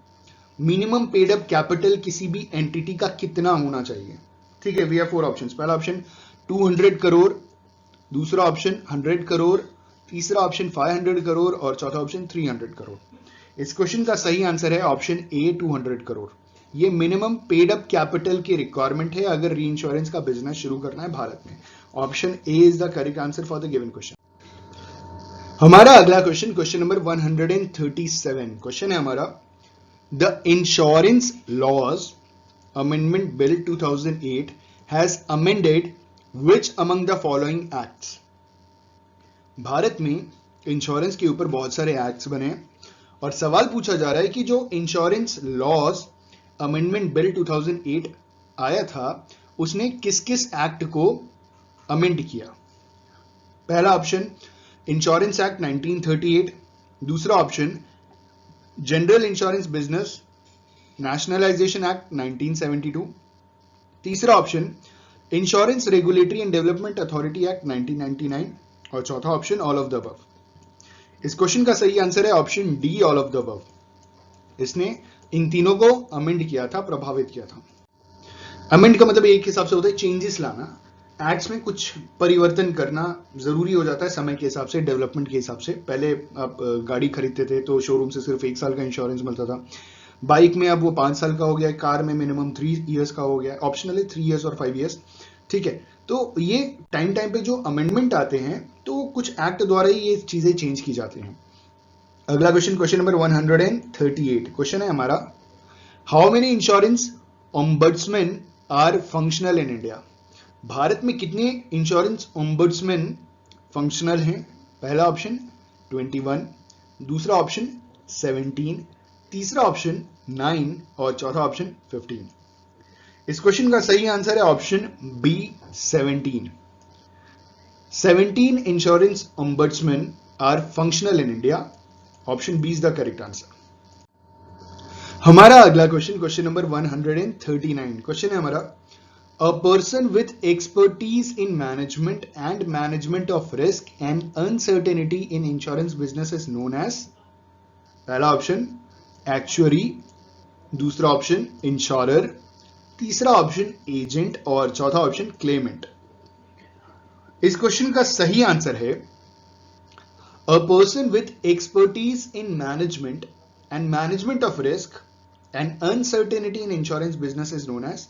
मिनिमम पेड अप कैपिटल किसी भी एंटिटी का कितना होना चाहिए? ठीक है, वी हैव 4 ऑप्शंस। पहला ऑप्शन 200 करोड़, दूसरा ऑप्शन 100 करोड़, तीसरा ऑप्शन 500 करोड़ और चौथा ऑप्शन 300 करोड़। इस क्वेश्चन का सही आंसर है ऑप्शन ए 200 करोड़। ये मिनिमम पेड अप कैपिटल की रिक्वायरमेंट है अगर री इंश्योरेंस का बिजनेस शुरू करना है भारत में। Option A is the correct answer for the given question. हमारा अगला क्वेश्चन, क्वेश्चन नंबर 137, क्वेश्चन है हमारा, the insurance laws amendment bill 2008 has amended which among the following acts? Bharat में इंश्योरेंस के ऊपर बहुत सारे एक्ट्स बने और सवाल पूछा जा रहा है कि जो इंश्योरेंस लॉज अमेंडमेंट बिल 2008 आया था उसने किस किस एक्ट को अमेंड किया? पहला ऑप्शन इंश्योरेंस एक्ट 1938, दूसरा option general insurance business nationalization act 1972, तीसरा option insurance regulatory and development authority act 1999 और चौथा option all of the above. इस क्वेश्चन का सही आंसर है option D all of the above. इसने इन तीनों को अमेंड किया था, प्रभावित किया था। अमेंड का मतलब एक हिसाब से होता है चेंजेस लाना, एक्ट्स में कुछ परिवर्तन करना जरूरी हो जाता है समय के हिसाब से, डेवलपमेंट के हिसाब से। पहले आप गाड़ी खरीदते थे तो शोरूम से सिर्फ 1 साल का इंश्योरेंस मिलता था, बाइक में अब वो 5 साल का हो गया, कार में मिनिमम 3 इयर्स का हो गया, ऑप्शनल है 3 इयर्स और 5 इयर्स। ठीक है, तो ये टाइम टाइम पे जो अमेंडमेंट आते हैं तो कुछ एक्ट द्वारा ही ये चीजें चेंज की जाती हैं। अगला क्वेश्चन, क्वेश्चन नंबर 138, क्वेश्चन है हमारा, how many insurance ombudsman are functional in India? Bharat में कितने इंश्योरेंस ओम्बड्समैन फंक्शनल हैं? पहला ऑप्शन 21, दूसरा ऑप्शन 17, तीसरा ऑप्शन 9 और चौथा ऑप्शन 15। इस क्वेश्चन का सही आंसर है option B 17। 17 insurance ombudsman are functional in India. Option B is the correct answer. हमारा अगला क्वेश्चन, क्वेश्चन नंबर 139, क्वेश्चन है हमारा, a person with expertise in management and management of risk and uncertainty in insurance business is known as? पहला ऑप्शन एक्चुअरी, दूसरा ऑप्शन इंश्योरर, तीसरा ऑप्शन एजेंट और चौथा ऑप्शन क्लेमेंट। इस क्वेश्चन का सही आंसर है a person with expertise in management and management of risk and uncertainty in insurance business is known as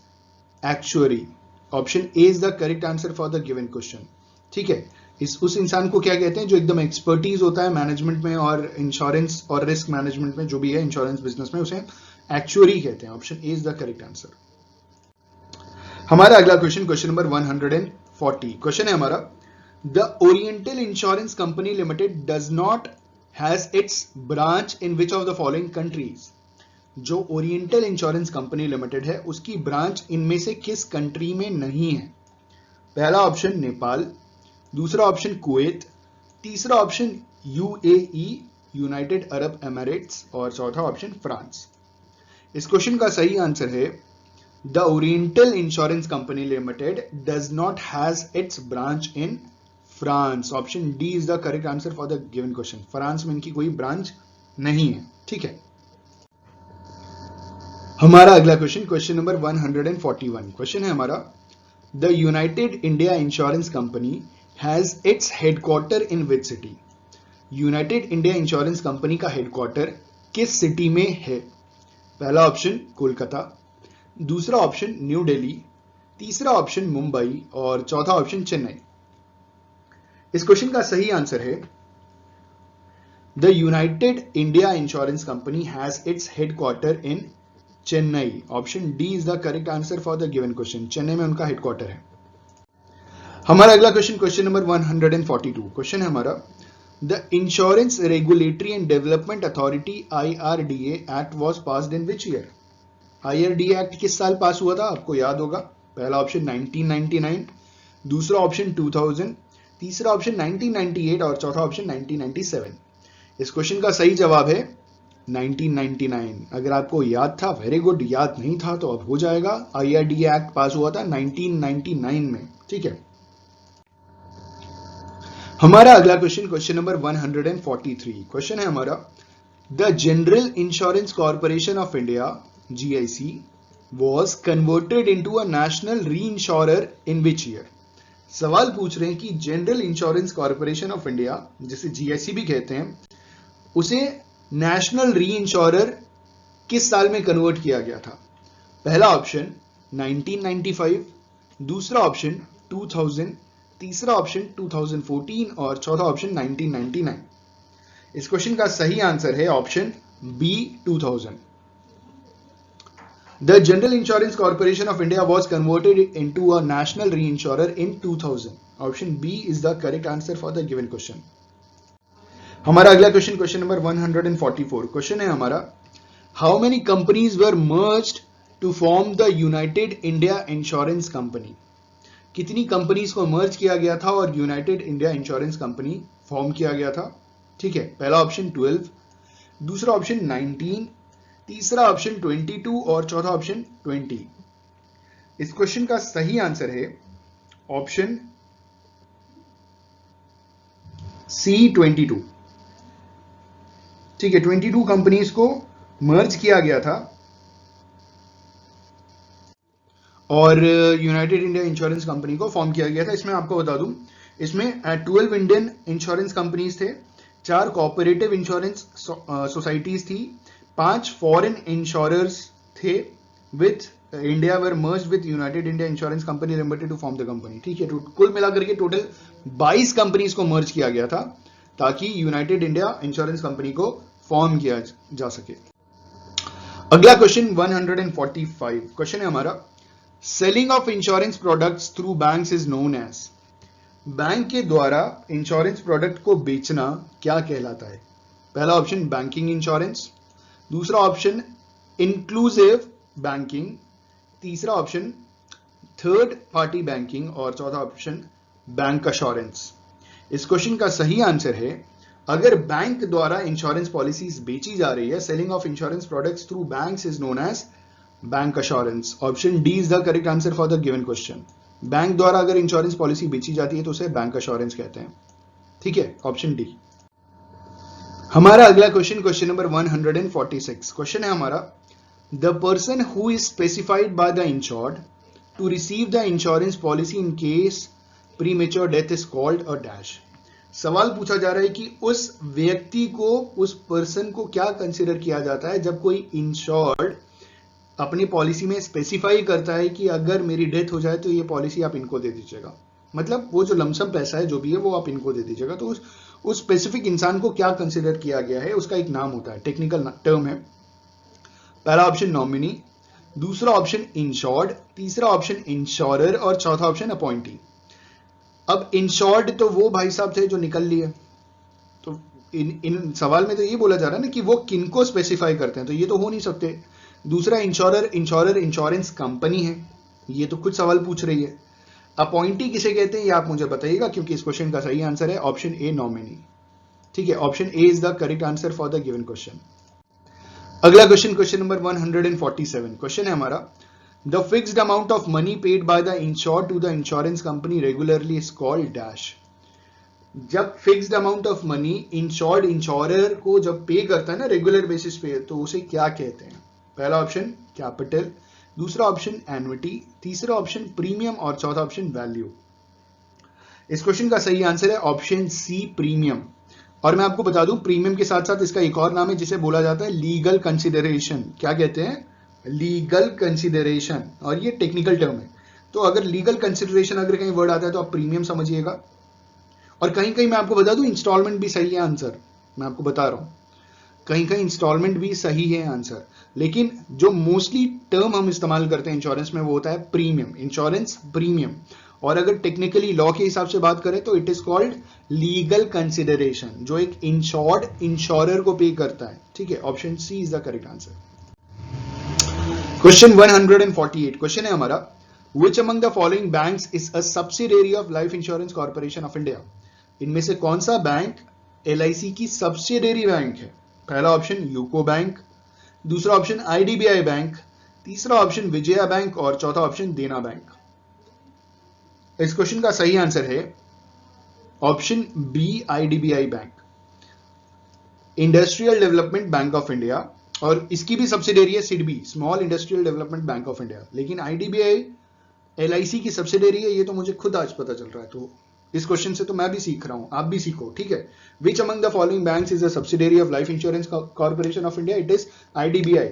actuary. Option A is the correct answer for the given question. ठीक है, उस इंसान को क्या कहते हैं जो एकदम एक्सपर्टीज होता है मैनेजमेंट में और इंश्योरेंस और रिस्क मैनेजमेंट में, जो भी है इंश्योरेंस बिजनेस में, उसे एक्चुअरी कहते हैं। Option A is the correct answer. हमारा अगला क्वेश्चन, क्वेश्चन नंबर 140, क्वेश्चन है हमारा, the oriental insurance company limited does not has its branch in which of the following countries? जो ओरिएंटल इंश्योरेंस कंपनी लिमिटेड है उसकी ब्रांच इनमें से किस कंट्री में नहीं है? पहला ऑप्शन नेपाल, दूसरा ऑप्शन कुवैत, तीसरा option UAE United Arab Emirates और चौथा ऑप्शन फ्रांस। इस क्वेश्चन का सही आंसर है the oriental insurance company limited does not has its branch in France. Option D is the correct answer for the given question. France में इनकी कोई ब्रांच नहीं है। ठीक है, हमारा अगला क्वेश्चन, क्वेश्चन नंबर 141, क्वेश्चन है हमारा, the United India insurance company has its headquarter in which city? United India insurance company का हेडक्वार्टर किस सिटी में है? पहला ऑप्शन कोलकाता, दूसरा ऑप्शन न्यू दिल्ली, तीसरा ऑप्शन मुंबई और चौथा ऑप्शन चेन्नई। इस क्वेश्चन का सही आंसर है the United India insurance company has its headquarter in Chennai. Option D is the correct answer for the given question. Chennai में उनका हेडक्वार्टर है। हमारा अगला क्वेश्चन, क्वेश्चन नंबर 142। क्वेश्चन है हमारा, the insurance regulatory and development authority IRDA act was passed in which year? IRDA act किस साल पास हुआ था? आपको याद होगा। पहला ऑप्शन 1999, दूसरा ऑप्शन 2000, तीसरा ऑप्शन 1998 और चौथा ऑप्शन 1997। इस क्वेश्चन का सही जवाब है 1999। अगर आपको याद था, वेरी गुड। याद नहीं था तो अब हो जाएगा। IRDA एक्ट पास हुआ था 1999 में। ठीक है। हमारा अगला क्वेश्चन, क्वेश्चन नंबर 143। क्वेश्चन है हमारा, the general insurance corporation of India GIC was converted into a national reinsurer in which year? सवाल पूछ रहे हैं कि general insurance corporation of India, जिसे GIC भी कहते हैं, उसे नेशनल री इंश्योरर किस साल में कन्वर्ट किया गया था? पहला ऑप्शन 1995, दूसरा ऑप्शन 2000, तीसरा ऑप्शन 2014 और चौथा ऑप्शन 1999। इस क्वेश्चन का सही आंसर है option B 2000। The General Insurance Corporation of India was converted into a national reinsurer in 2000. Option B is the correct answer for the given question. हमारा अगला क्वेश्चन, क्वेश्चन नंबर 144। क्वेश्चन है हमारा, how many companies were merged to form the United India insurance company? कितनी कंपनीज को मर्ज किया गया था और United India insurance company form किया गया था? ठीक है। पहला ऑप्शन 12, दूसरा ऑप्शन 19, तीसरा ऑप्शन 22 और चौथा ऑप्शन 20। इस क्वेश्चन का सही आंसर है ऑप्शन C 22। ठीक है, 22 कंपनीज को मर्ज किया गया था और यूनाइटेड इंडिया इंश्योरेंस कंपनी को फॉर्म किया गया था। इसमें आपको बता दूं, इसमें 12 इंडियन इंश्योरेंस कंपनीज थे, 4 कोऑपरेटिव इंश्योरेंस सोसाइटीज थी, 5 फॉरेन इंश्योरर्स थे with India were merged with United India insurance company limited to form the company. ठीक है, कुल मिलाकर के टोटल 22 कंपनीज को मर्ज किया गया था ताकि यूनाइटेड इंडिया इंश्योरेंस कंपनी को फॉर्म किया जा सके। अगला क्वेश्चन 145। क्वेश्चन है हमारा, selling of insurance products through banks is known as? Bank के द्वारा इंश्योरेंस प्रोडक्ट को बेचना क्या कहलाता है? पहला ऑप्शन बैंकिंग इंश्योरेंस, दूसरा ऑप्शन इंक्लूसिव बैंकिंग, तीसरा ऑप्शन थर्ड पार्टी बैंकिंग और चौथा ऑप्शन बैंक अश्योरेंस। इस क्वेश्चन का सही आंसर है, अगर बैंक द्वारा इंश्योरेंस पॉलिसीज बेची जा रही है, selling of insurance products through banks is known as bank assurance. Option D is the correct answer for the given question. Bank द्वारा अगर इंश्योरेंस पॉलिसी बेची जाती है तो उसे बैंक अश्योरेंस कहते हैं। ठीक है, ऑप्शन डी। हमारा अगला क्वेश्चन, क्वेश्चन नंबर 146। क्वेश्चन है हमारा, the person who is specified by the insured to receive the insurance policy in case premature death is called a dash. सवाल पूछा जा रहा है कि उस व्यक्ति को, उस पर्सन को क्या कंसिडर किया जाता है जब कोई इंश्योर्ड अपनी पॉलिसी में स्पेसिफाई करता है कि अगर मेरी डेथ हो जाए तो ये पॉलिसी आप इनको दे दीजिएगा, मतलब वो जो लमसम पैसा है जो भी है वो आप इनको दे दीजिएगा। तो उस स्पेसिफिक इंसान को क्या कंसिडर किया गया है, उसका एक नाम होता है, टेक्निकल टर्म है। पहला ऑप्शन नॉमिनी, दूसरा ऑप्शन इंश्योर्ड, तीसरा ऑप्शन इंश्योरर और चौथा ऑप्शन अपॉइंटी। अब इंश्योर्ड तो वो भाई साहब थे जो निकल लिए, तो इन सवाल में तो ये बोला जा रहा है ना कि वो किनको स्पेसिफाई करते हैं, तो ये तो हो नहीं सकते। दूसरा इंश्योरर इंश्योरेंस कंपनी है, ये तो कुछ सवाल पूछ रही है। अपॉइंटी किसे कहते हैं ये आप मुझे बताइएगा, क्योंकि इस क्वेश्चन का सही आंसर है ऑप्शन ए नॉमिनी। ठीक है, option A is the correct answer for the given question. अगला क्वेश्चन, क्वेश्चन नंबर 147। क्वेश्चन है हमारा, the fixed amount of money paid by the insured to the insurance company regularly is called dash. जब fixed amount of money insured insurer को जब पे करता है ना रेगुलर बेसिस पे, तो उसे क्या कहते हैं? पहला ऑप्शन कैपिटल, दूसरा ऑप्शन एन्युटी, तीसरा ऑप्शन प्रीमियम और चौथा ऑप्शन वैल्यू। इस क्वेश्चन का सही आंसर है ऑप्शन सी प्रीमियम। और मैं आपको बता दूं, प्रीमियम के साथ साथ इसका एक और नाम है जिसे बोला जाता है लीगल कंसिडरेशन। क्या कहते हैं? लीगल कंसिडरेशन, और ये टेक्निकल टर्म है। तो अगर लीगल कंसिडरेशन अगर कहीं वर्ड आता है तो आप प्रीमियम समझिएगा। और कहीं कहीं मैं आपको बता दूं इंस्टॉलमेंट भी सही है आंसर, मैं आपको बता रहा हूं। कहीं कहीं इंस्टॉलमेंट भी सही है आंसर, लेकिन जो मोस्टली टर्म हम इस्तेमाल करते हैं इंश्योरेंस में वो होता है प्रीमियम, इंश्योरेंस प्रीमियम। और अगर टेक्निकली लॉ के हिसाब से बात करें तो it is called legal consideration, जो एक इंश्योर्ड इंश्योरर को पे करता है। ठीक है, option C is the correct answer. Question 148 question है हमारा, which among the following banks is a subsidiary of life insurance corporation of India? इनमें से कौन सा बैंक एलआईसी की सब्सिडियरी बैंक है? पहला ऑप्शन यूको बैंक, दूसरा ऑप्शन आईडीबीआई बैंक, तीसरा ऑप्शन विजया बैंक और चौथा ऑप्शन देना बैंक। इस क्वेश्चन का सही आंसर है option B, IDBI bank, industrial development bank of India. और इसकी भी सब्सिडियरी है SIDBI, small industrial development bank of India. लेकिन आईडीबीआई एलआईसी की सब्सिडियरी है, ये तो मुझे खुद आज पता चल रहा है, तो इस क्वेश्चन से तो मैं भी सीख रहा हूं, आप भी सीखो। ठीक है, विच among the following banks is a subsidiary of life insurance corporation of India? It is IDBI,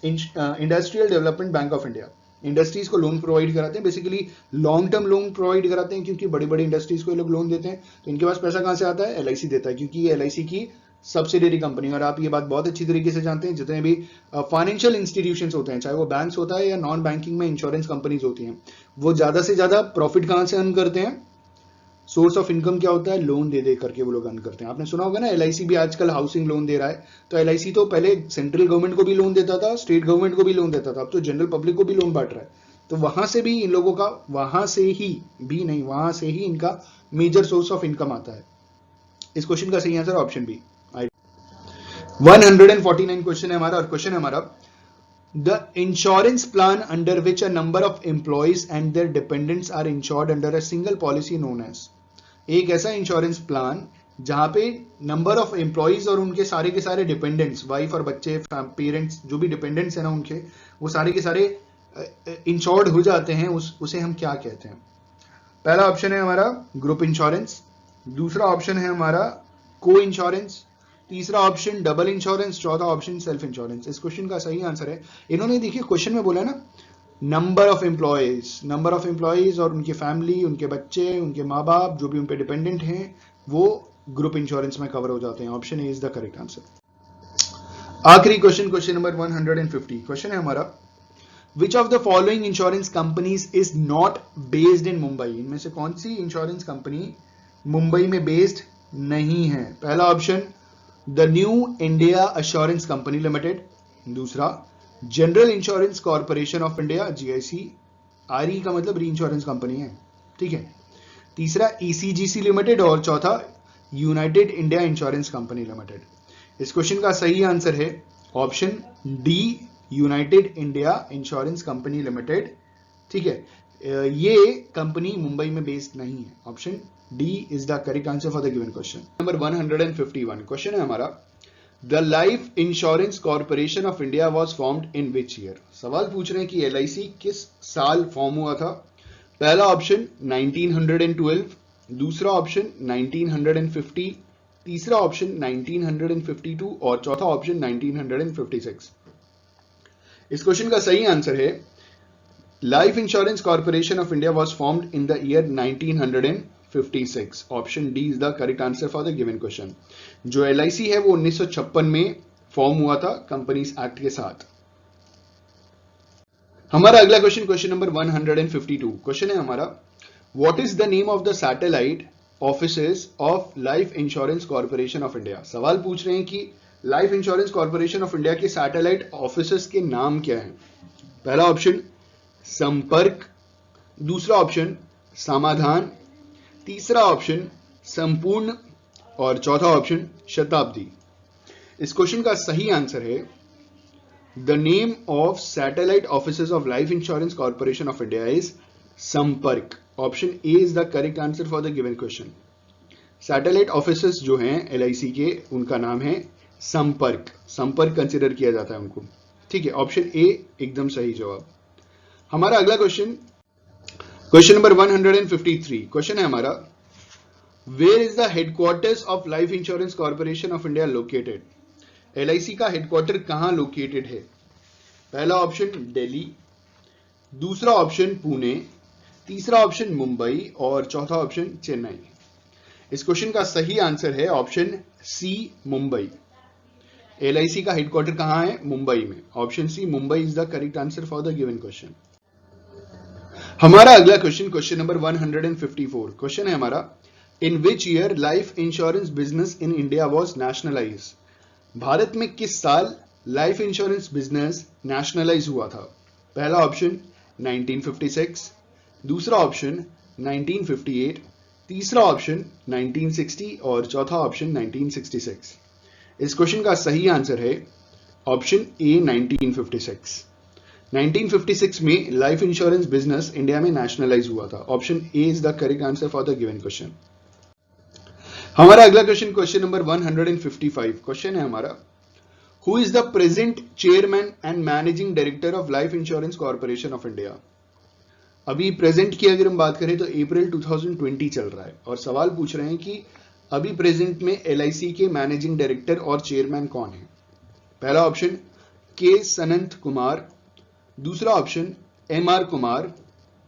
industrial development bank of India. Industries को लोन प्रोवाइड कराते हैं, basically long term loan provide कराते हैं, क्योंकि बड़ी बड़ी इंडस्ट्रीज को ये लोग लोन देते हैं। तो इनके पास पैसा कहां से आता है? एलआईसी देता है, क्योंकि ये एलआईसी की सब्सिडियरी कंपनी। और आप ये बात बहुत अच्छी तरीके से जानते हैं, जितने भी फाइनेंशियल इंस्टीट्यूशंस होते हैं, चाहे वो बैंक्स होता है या नॉन बैंकिंग में इंश्योरेंस कंपनीज होती हैं, वो ज्यादा से ज्यादा प्रॉफिट कहां से अर्न करते हैं? सोर्स ऑफ इनकम क्या होता है? लोन दे दे करके वो लोग अर्न करते हैं। आपने सुना होगा ना, एलआईसी भी आजकल हाउसिंग लोन दे रहा है। तो एलआईसी तो पहले सेंट्रल गवर्नमेंट को भी लोन देता था, स्टेट गवर्नमेंट को भी लोन देता था, अब तो जनरल पब्लिक को भी लोन बांट रहा है। तो वहां से भी इन लोगों का, वहां से ही भी नहीं, वहां से ही इनका मेजर सोर्स ऑफ इनकम आता है। इस क्वेश्चन का सही आंसर ऑप्शन बी। 149 क्वेश्चन है हमारा, और क्वेश्चन है हमारा, the insurance plan under which a number of employees and their dependents are insured under a single policy known as. एक ऐसा इंश्योरेंस प्लान जहां पे नंबर ऑफ एम्प्लॉइज और उनके सारे डिपेंडेंट्स, वाइफ और बच्चे, पेरेंट्स, जो भी डिपेंडेंट्स है ना उनके, वो सारे के सारे इंश्योर्ड हो जाते हैं, उसे हम क्या कहते हैं? पहला ऑप्शन है हमारा ग्रुप इंश्योरेंस, दूसरा ऑप्शन है हमारा को इंश्योरेंस, तीसरा ऑप्शन डबल इंश्योरेंस, चौथा ऑप्शन सेल्फ इंश्योरेंस। इस क्वेश्चन का सही आंसर है, इन्होंने देखिए क्वेश्चन में बोला है ना, नंबर ऑफ एम्प्लॉयज और उनकी फैमिली, उनके बच्चे, उनके माँ बाप, जो भी उन पे डिपेंडेंट हैं, वो ग्रुप इंश्योरेंस में कवर हो जाते हैं। Option A is the correct answer. आखिरी क्वेश्चन, क्वेश्चन नंबर 150 क्वेश्चन है हमारा, विच of the following insurance companies is not based in Mumbai? इनमें से कौन सी इंश्योरेंस कंपनी मुंबई में बेस्ड नहीं है? पहला option the new India assurance company limited, दूसरा general insurance corporation of India, GIC, RE का मतलब री इंश्योरेंस कंपनी है, ठीक है, तीसरा ईसीजीसी लिमिटेड, और चौथा United India insurance company limited. इस क्वेश्चन का सही आंसर है option D, United India insurance company limited. ठीक है, ये कंपनी मुंबई में बेस्ड नहीं है। Option D is the correct answer for the given question. Number 151 question है हमारा, the life insurance corporation of India was formed in which year? सवाल पूछ रहे हैं कि एलआईसी किस साल फॉर्म हुआ था। पहला ऑप्शन 1912, दूसरा ऑप्शन 1950, तीसरा ऑप्शन 1952 और चौथा ऑप्शन 1956। इस क्वेश्चन का सही आंसर है, life insurance corporation of India was formed in the year 1956। Option D is the correct answer for the given question. जो एलआईसी है वो 1956 में फॉर्म हुआ था कंपनीज एक्ट के साथ। हमारा अगला क्वेश्चन, क्वेश्चन नंबर 152 क्वेश्चन है हमारा, what is the name of the satellite offices of life insurance corporation of India? सवाल पूछ रहे हैं कि life insurance corporation of India के सैटेलाइट ऑफिसेज के नाम क्या है। पहला ऑप्शन संपर्क, दूसरा ऑप्शन समाधान, तीसरा ऑप्शन संपूर्ण और चौथा ऑप्शन शताब्दी। इस क्वेश्चन का सही आंसर है, the name of satellite offices of life insurance corporation of India is Sampark. Option A is the correct answer for the given question. Satellite offices जो हैं एलआईसी के, उनका नाम है संपर्क, संपर्क कंसिडर किया जाता है उनको। ठीक है, ऑप्शन ए एकदम सही जवाब। हमारा अगला क्वेश्चन, क्वेश्चन नंबर 153 क्वेश्चन है हमारा, where is the headquarters of life insurance corporation of India located? LIC का हेडक्वार्टर कहां लोकेटेड है? पहला ऑप्शन दिल्ली, दूसरा ऑप्शन पुणे, तीसरा ऑप्शन मुंबई और चौथा ऑप्शन चेन्नई। इस क्वेश्चन का सही आंसर है ऑप्शन सी, मुंबई। LIC का हेडक्वार्टर कहां है? मुंबई में। Option C, Mumbai is the correct answer for the given question. हमारा अगला क्वेश्चन, क्वेश्चन नंबर 154। क्वेश्चन है हमारा, in which year life insurance business in India was nationalize? Bharat में किस साल लाइफ इंश्योरेंस बिजनेस नेशनलाइज हुआ था? पहला ऑप्शन 1956, दूसरा ऑप्शन 1958, तीसरा ऑप्शन 1960 और चौथा ऑप्शन 1966। इस क्वेश्चन का सही आंसर है ऑप्शन ए 1956। 1956 में लाइफ इंश्योरेंस बिजनेस इंडिया में नेशनलाइज हुआ था। Option A is the correct answer for the given question. हमारा अगला क्वेश्चन, क्वेश्चन नंबर 155। क्वेश्चन है हमारा, who is the present chairman and managing director of life insurance corporation of India? अभी प्रेजेंट की अगर हम बात करें तो अप्रैल 2020 चल रहा है और सवाल पूछ रहे हैं कि अभी प्रेजेंट में LIC के मैनेजिंग डायरेक्टर और चेयरमैन कौन है? पहला ऑप्शन के सनंत कुमार, दूसरा ऑप्शन MR कुमार,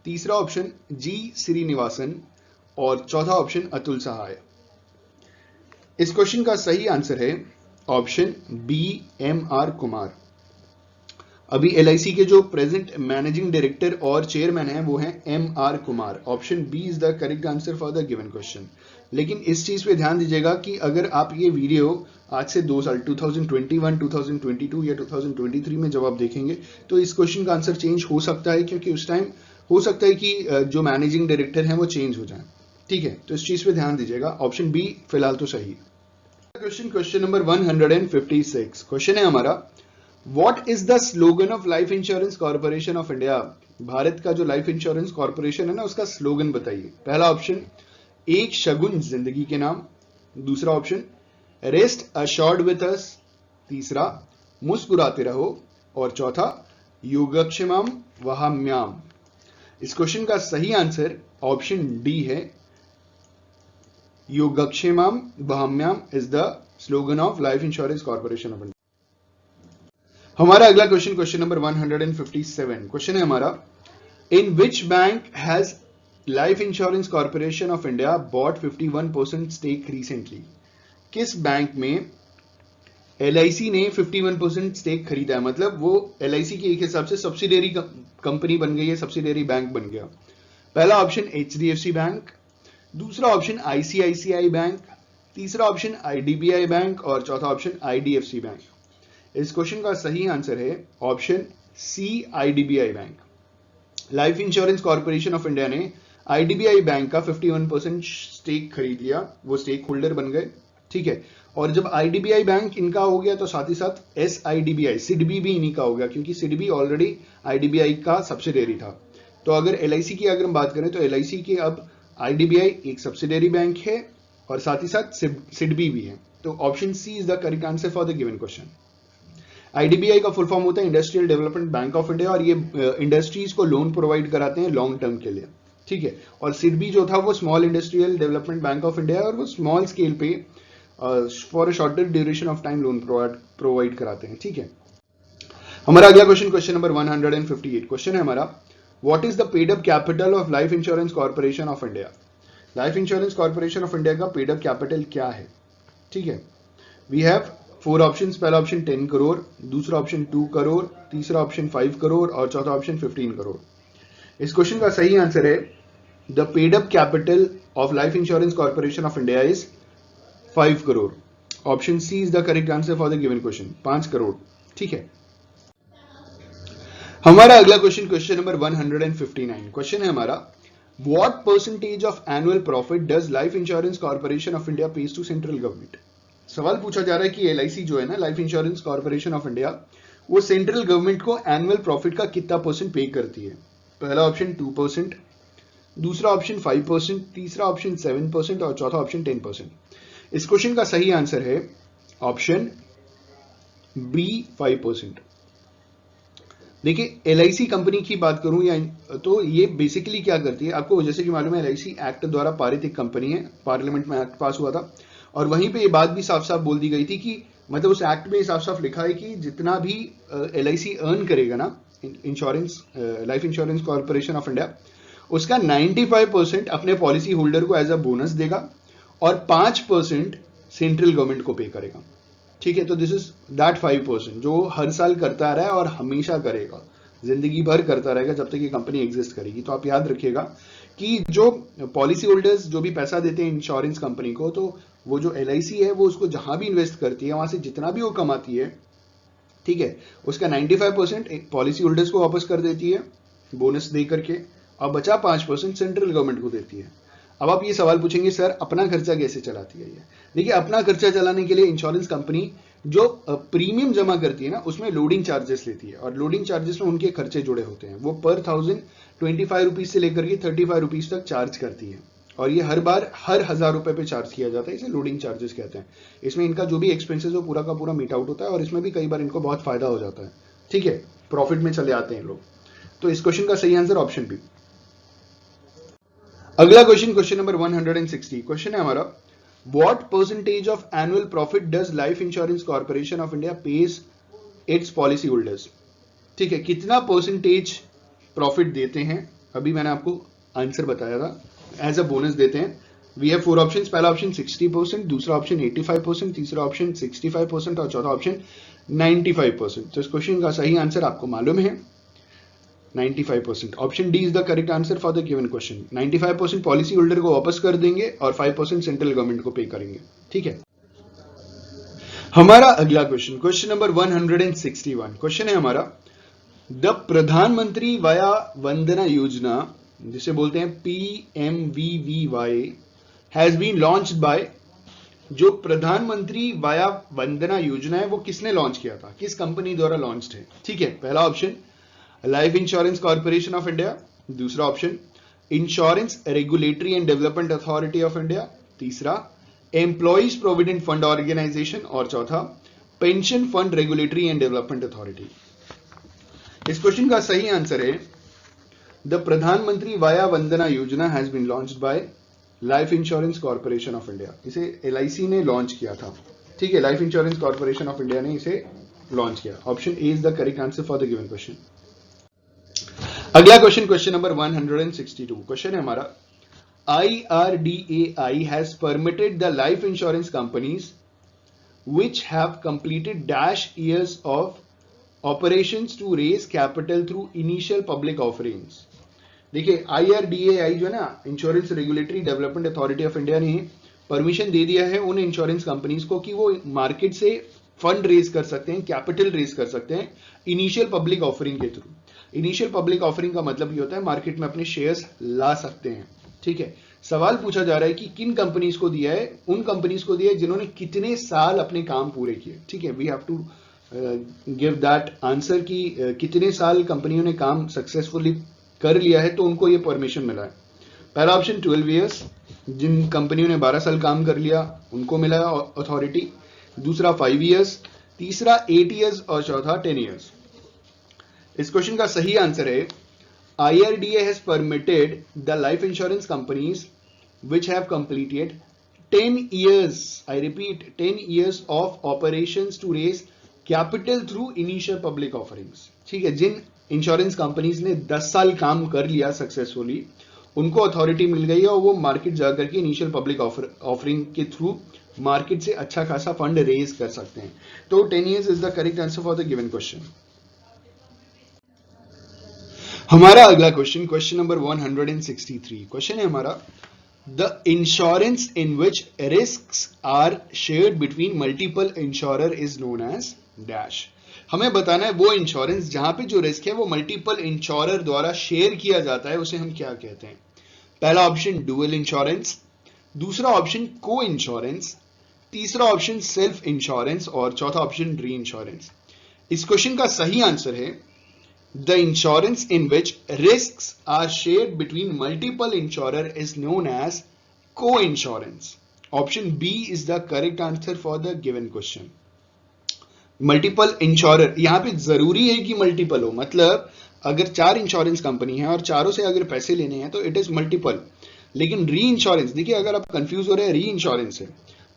तीसरा ऑप्शन जी श्रीनिवासन और चौथा ऑप्शन अतुल सहाय। इस क्वेश्चन का सही आंसर है ऑप्शन बी MR कुमार। अभी LIC के जो प्रेजेंट मैनेजिंग डायरेक्टर और चेयरमैन हैं वो हैं MR Kumar. Option B is the correct answer for the given question. लेकिन इस चीज पे ध्यान दीजिएगा कि अगर आप ये वीडियो आज से 2 साल 2021, 2022 या 2023 में जब आप देखेंगे तो इस क्वेश्चन का आंसर चेंज हो सकता है, क्योंकि उस टाइम हो सकता है कि जो मैनेजिंग डायरेक्टर हैं वो चेंज हो जाए। ठीक है, तो इस चीज पे ध्यान दीजिएगा। ऑप्शन बी फिलहाल तो सही। Question, question number 156। क्वेश्चन है हमारा, what is the slogan of life insurance corporation of India? Bharat का जो लाइफ इंश्योरेंस कॉर्पोरेशन है ना, उसका स्लोगन बताइए। पहला ऑप्शन, एक शगुन जिंदगी के नाम, दूसरा option rest assured with us, तीसरा मुस्कुराते रहो और चौथा योगक्षेमम वहाम्याम। इस क्वेश्चन का सही आंसर ऑप्शन डी है, योगक्षेमम वहाम्याम is the slogan of life insurance corporation of India. हमारा अगला क्वेश्चन, क्वेश्चन नंबर 157। क्वेश्चन है हमारा, in which bank has life insurance corporation of India bought 51% stake recently? किस बैंक में LIC ने 51% स्टेक खरीदा है? मतलब वो LIC के एक हिसाब से सब्सिडियरी कंपनी बन गई है, सब्सिडियरी बैंक बन गया। पहला ऑप्शन HDFC बैंक, दूसरा ऑप्शन ICICI बैंक, तीसरा ऑप्शन IDBI बैंक और चौथा ऑप्शन IDFC बैंक। इस क्वेश्चन का सही आंसर है option C IDBI bank. Life insurance corporation of India ने IDBI बैंक का 51% स्टेक खरीद लिया, वो स्टेक होल्डर बन गए। ठीक है, और जब IDBI बैंक इनका हो गया तो साथ ही साथ SIDBI सिडबी भी इन्हीं का हो गया, क्योंकि सिडबी ऑलरेडी IDBI का सब्सिडियरी था। तो अगर LIC की अगर हम बात करें तो LIC के अब IDBI एक सब्सिडियरी बैंक है और साथ ही साथ सिडबी भी है। तो option C is the correct answer for the given question. IDBI का फुल फॉर्म होता है industrial development bank of India और ये इंडस्ट्रीज को लोन प्रोवाइड कराते हैं लॉन्ग टर्म के लिए। ठीक है, और सिडबी जो था वो small industrial development bank of India और वो स्मॉल स्केल पे for a shorter duration of time loan provide कराते हैं। ठीक है, हमारा अगला क्वेश्चन, क्वेश्चन नंबर 158। क्वेश्चन है हमारा, what is the paid up capital of life insurance corporation of India? Life insurance corporation of India का पेड अप कैपिटल क्या है? ठीक है, वी हैव 4 ऑप्शंस। पहला ऑप्शन 10 करोड़, दूसरा ऑप्शन 2 करोड़, तीसरा ऑप्शन 5 करोड़ और चौथा ऑप्शन 15 करोड़। इस क्वेश्चन का सही आंसर है the paid up capital of life insurance corporation of India is 5 crore. Option C is the correct answer for the given question, 5 crore. ठीक है, हमारा अगला क्वेश्चन, क्वेश्चन नंबर 159। क्वेश्चन है हमारा, what percentage of annual profit does life insurance corporation of India pays to central government? सवाल पूछा जा रहा है कि LIC जो है ना, life insurance corporation of India, वो सेंट्रल गवर्नमेंट को एनुअल प्रॉफिट का कितना परसेंट पे करती है? पहला ऑप्शन 2%, दूसरा ऑप्शन 5%, तीसरा ऑप्शन 7% और चौथा ऑप्शन 10%। इस क्वेश्चन का सही आंसर है ऑप्शन बी 5%। देखिए LIC कंपनी की बात करूं या तो ये बेसिकली क्या करती है, आपको जैसे कि मालूम है LIC एक्ट द्वारा पारित एक कंपनी है, पार्लियामेंट में एक्ट पास हुआ था और वहीं पे ये बात भी साफ साफ बोल दी गई थी कि मतलब उस एक्ट में साफ साफ लिखा है कि जितना भी LIC अर्न करेगा ना insurance, life insurance corporation of India, उसका 95% अपने पॉलिसी होल्डर को एज अ बोनस देगा और 5% सेंट्रल गवर्नमेंट को पे करेगा। ठीक है, तो दिस इज दैट 5% जो हर साल करता रहा है और हमेशा करेगा, जिंदगी भर करता रहेगा जब तक ये कंपनी एग्जिस्ट करेगी। तो आप याद रखिएगा कि जो पॉलिसी होल्डर्स जो भी पैसा देते हैं इंश्योरेंस कंपनी को, तो वो जो LIC है वो उसको जहां भी इन्वेस्ट करती है वहां से जितना भी वो कमाती है, ठीक है, उसका 95% पॉलिसी होल्डर्स को वापस कर देती है बोनस दे करके, और बचा 5% सेंट्रल गवर्नमेंट को देती है। अब आप ये सवाल पूछेंगे सर अपना खर्चा कैसे चलाती है ये? देखिए, अपना खर्चा चलाने के लिए इंश्योरेंस कंपनी जो प्रीमियम जमा करती है ना, उसमें लोडिंग चार्जेस लेती है, और लोडिंग चार्जेस में उनके खर्चे जुड़े होते हैं। वो पर 1000 25 रुपीज से लेकर के 35 रुपीज तक चार्ज करती है, और ये हर बार हर 1000 रुपए पे चार्ज किया जाता है। इसे लोडिंग चार्जेस कहते हैं। इसमें इनका जो भी एक्सपेंसेस वो पूरा का पूरा मीट आउट होता है, और इसमें भी कई बार इनको बहुत फायदा हो जाता है। ठीक है, प्रॉफिट में चले आते हैं लोग। तो इस क्वेश्चन का सही आंसर ऑप्शन बी। अगला क्वेश्चन, क्वेश्चन नंबर 160, क्वेश्चन है हमारा, what percentage of annual profit does life insurance corporation of India page it's policy holders? ठीक है, कितना परसेंटेज प्रॉफिट देते हैं? अभी मैंने आपको आंसर बताया था, एज अ बोनस देते हैं। We have 4 options. पहला ऑप्शन 60%, दूसरा ऑप्शन 85%, तीसरा ऑप्शन 65% और चौथा ऑप्शन 95%। तो इस क्वेश्चन का सही आंसर आपको मालूम है 95%। Option D is the correct answer for the given question. 95% policy holder को वापस कर देंगे और 5% सेंट्रल गवर्नमेंट को पे करेंगे। ठीक है, हमारा अगला क्वेश्चन, क्वेश्चन नंबर 161, क्वेश्चन है हमारा, द प्रधानमंत्री वया वंदना योजना, जिसे बोलते हैं PMVVY, has been launched by, जो प्रधानमंत्री वया वंदना योजना है वो किसने लॉन्च किया था, किस कंपनी द्वारा लॉन्च्ड है? ठीक है, पहला option life insurance corporation of India, दूसरा option insurance regulatory and development authority of India, तीसरा एम्प्लॉइज प्रोविडेंट फंड ऑर्गेनाइजेशन, और चौथा pension fund regulatory and development authority. इस क्वेश्चन का सही आंसर है the Pradhanmantri Vaya Vandana Yojana has been launched by life insurance corporation of India. इसे LIC ने लॉन्च किया था। ठीक है, life insurance corporation of India ने इसे लॉन्च किया। Option A is the correct answer for the given question. अगला क्वेश्चन, क्वेश्चन नंबर 162, क्वेश्चन है हमारा, IRDAI has permitted the life insurance companies which have completed dash years of operations to raise capital through initial public offerings। देखिए, IRDAI जो है ना, insurance regulatory development authority of India ने परमिशन दे दिया है उन इंश्योरेंस कंपनीज को कि वो मार्केट से फंड रेज कर सकते हैं, कैपिटल रेज कर सकते हैं इनिशियल पब्लिक ऑफरिंग के थ्रू। इनिशियल पब्लिक ऑफरिंग का मतलब ये होता है मार्केट में अपने शेयर्स ला सकते हैं। ठीक है, सवाल पूछा जा रहा है कि किन कंपनीज को दिया है? उन कंपनीज को दिया है जिन्होंने कितने साल अपने काम पूरे किए। ठीक है, we have to give that answer कि कितने साल कंपनियों ने काम सक्सेसफुली कर लिया है, तो उनको ये परमिशन मिला है। पहला ऑप्शन 12 ईयर्स, जिन कंपनियों ने 12 साल काम कर लिया उनको मिला है अथॉरिटी, दूसरा 5 ईयर्स, तीसरा 8 ईयर्स और चौथा 10 ईयर्स। इस क्वेश्चन का सही आंसर है IRDA has permitted the life insurance companies which have completed 10 years, I repeat 10 years of operations to raise capital through initial public offerings। ठीक है, जिन इंश्योरेंस कंपनीज ने 10 साल काम कर लिया सक्सेसफुली, उनको अथॉरिटी मिल गई है और वो मार्केट जाकर के इनिशियल पब्लिक ऑफरिंग के थ्रू मार्केट से अच्छा खासा फंड रेज कर सकते हैं। तो 10 years is the correct answer for the given question. हमारा अगला क्वेश्चन, क्वेश्चन नंबर 163, क्वेश्चन है हमारा, the insurance in which risks are shared between multiple insurer is known as dash. हमें बताना है वो इंश्योरेंस जहां पे जो रिस्क है वो मल्टीपल इंश्योरर द्वारा शेयर किया जाता है, उसे हम क्या कहते हैं? पहला ऑप्शन डुअल इंश्योरेंस, दूसरा ऑप्शन को इंश्योरेंस, तीसरा ऑप्शन सेल्फ इंश्योरेंस और चौथा ऑप्शन री इंश्योरेंस। इस क्वेश्चन का सही आंसर है the insurance in which risks are shared between multiple insurer is known as co-insurance। option B is the correct answer for the given question। Multiple insurer, यहां पे जरूरी है कि मल्टीपल हो, मतलब अगर 4 इंश्योरेंस कंपनी है और चारों से अगर पैसे लेने हैं तो इट इज मल्टीपल। लेकिन री इंश्योरेंस, देखिए अगर आप कंफ्यूज हो रहे हैं, री इंश्योरेंस है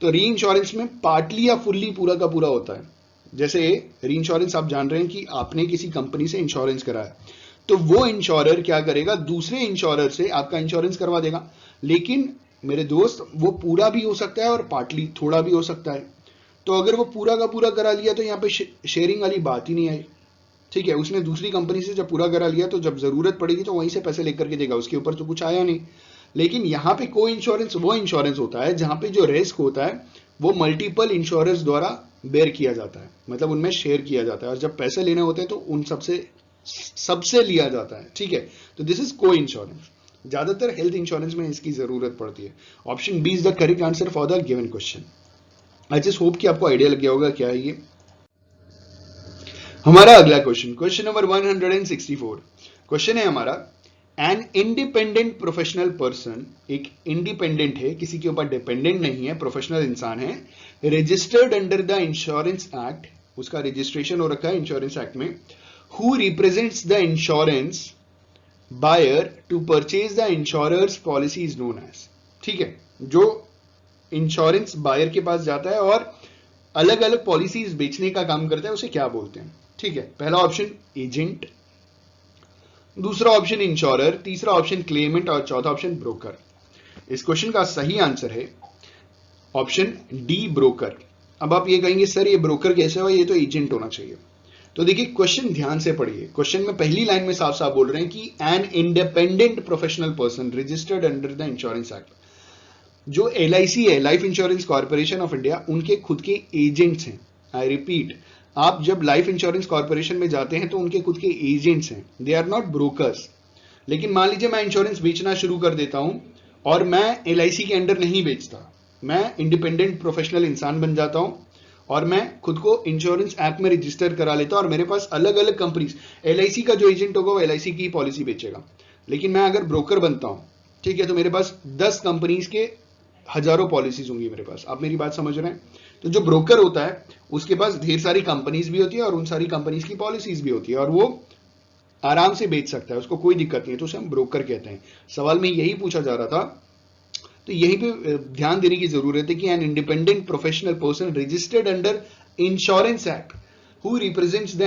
तो री इंश्योरेंस में पार्टली या फुल्ली पूरा का पूरा होता है। जैसे री इंश्योरेंस आप जान रहे हैं कि आपने किसी कंपनी से इंश्योरेंस कराया, तो वो इंश्योरर क्या करेगा, दूसरे इंश्योरर से आपका इंश्योरेंस करवा देगा। लेकिन मेरे दोस्त, वो पूरा भी हो सकता है और पार्टली थोड़ा भी हो सकता है। तो अगर वो पूरा का पूरा करा लिया तो यहाँ पे शेयरिंग वाली बात ही नहीं आई, ठीक है। उसने दूसरी कंपनी से जब पूरा करा लिया तो जब जरूरत पड़ेगी तो वहीं से पैसे लेकर के देगा, उसके ऊपर तो कुछ आया नहीं। लेकिन यहाँ पे को इंश्योरेंस वो इंश्योरेंस होता है जहां पे जो रिस्क होता है वो मल्टीपल इंश्योरेंस द्वारा बेयर किया जाता है, मतलब उनमें शेयर किया जाता है, और जब पैसे लेने होते हैं तो उन सबसे लिया जाता है, ठीक है। तो दिस इज को इंश्योरेंस। ज्यादातर हेल्थ इंश्योरेंस में इसकी जरूरत पड़ती है। Option B is the correct answer for the given question. I just hope कि आपको आइडिया लग गया होगा क्या है ये। हमारा अगला क्वेश्चन, क्वेश्चन नंबर 164। क्वेश्चन है हमारा, एन इंडिपेंडेंट प्रोफेशनल पर्सन, एक इंडिपेंडेंट है, किसी के ऊपर डिपेंडेंट नहीं है, प्रोफेशनल इंसान है, registered under the insurance act, उसका रजिस्ट्रेशन हो रखा है इंश्योरेंस एक्ट में, who represents the insurance buyer to purchase the insurer's policy is known as, ठीक है। जो इंश्योरेंस बायर के पास जाता है और अलग अलग पॉलिसीज बेचने का काम करता है, उसे क्या बोलते हैं, ठीक है। पहला ऑप्शन एजेंट, दूसरा ऑप्शन इंश्योरर, तीसरा ऑप्शन क्लेमेंट और चौथा ऑप्शन ब्रोकर। इस क्वेश्चन का सही आंसर है ऑप्शन डी, ब्रोकर। अब आप ये कहेंगे सर ये ब्रोकर कैसे हो, ये तो एजेंट होना चाहिए। तो देखिए क्वेश्चन ध्यान से पढ़िए, क्वेश्चन में पहली लाइन में साफ साफ बोल रहे हैं कि an independent professional person registered under the insurance act. जो LIC है, life insurance corporation of India, उनके खुद के एजेंट्स हैं। आई रिपीट, आप जब लाइफ इंश्योरेंस कॉर्पोरेशन में जाते हैं तो उनके खुद के एजेंट्स हैं, दे आर नॉट ब्रोकर्स। लेकिन मान लीजिए मैं इंश्योरेंस बेचना शुरू कर देता हूं और मैं LIC के अंडर नहीं बेचता, मैं इंडिपेंडेंट प्रोफेशनल इंसान बन जाता हूं और मैं खुद को इंश्योरेंस ऐप में रजिस्टर करा लेता हूं और मेरे पास अलग अलग कंपनीज, LIC का जो एजेंट होगा वो LIC की पॉलिसी बेचेगा। लेकिन मैं अगर ब्रोकर बनता हूं, ठीक है, तो मेरे पास 10 कंपनीज के हजारों पॉलिसीज होंगी मेरे पास। आप मेरी बात समझ रहे हैं? तो जो ब्रोकर होता है उसके पास ढेर सारी कंपनीज भी होती है और उन सारी कंपनीज की पॉलिसीज भी होती है और वो आराम से बेच सकता है, उसको कोई दिक्कत नहीं है, तो उसे हम ब्रोकर कहते हैं। सवाल में यही पूछा जा रहा था, तो यहीं पे ध्यान देने की जरूरत है कि an independent professional person registered under insurance act who represents the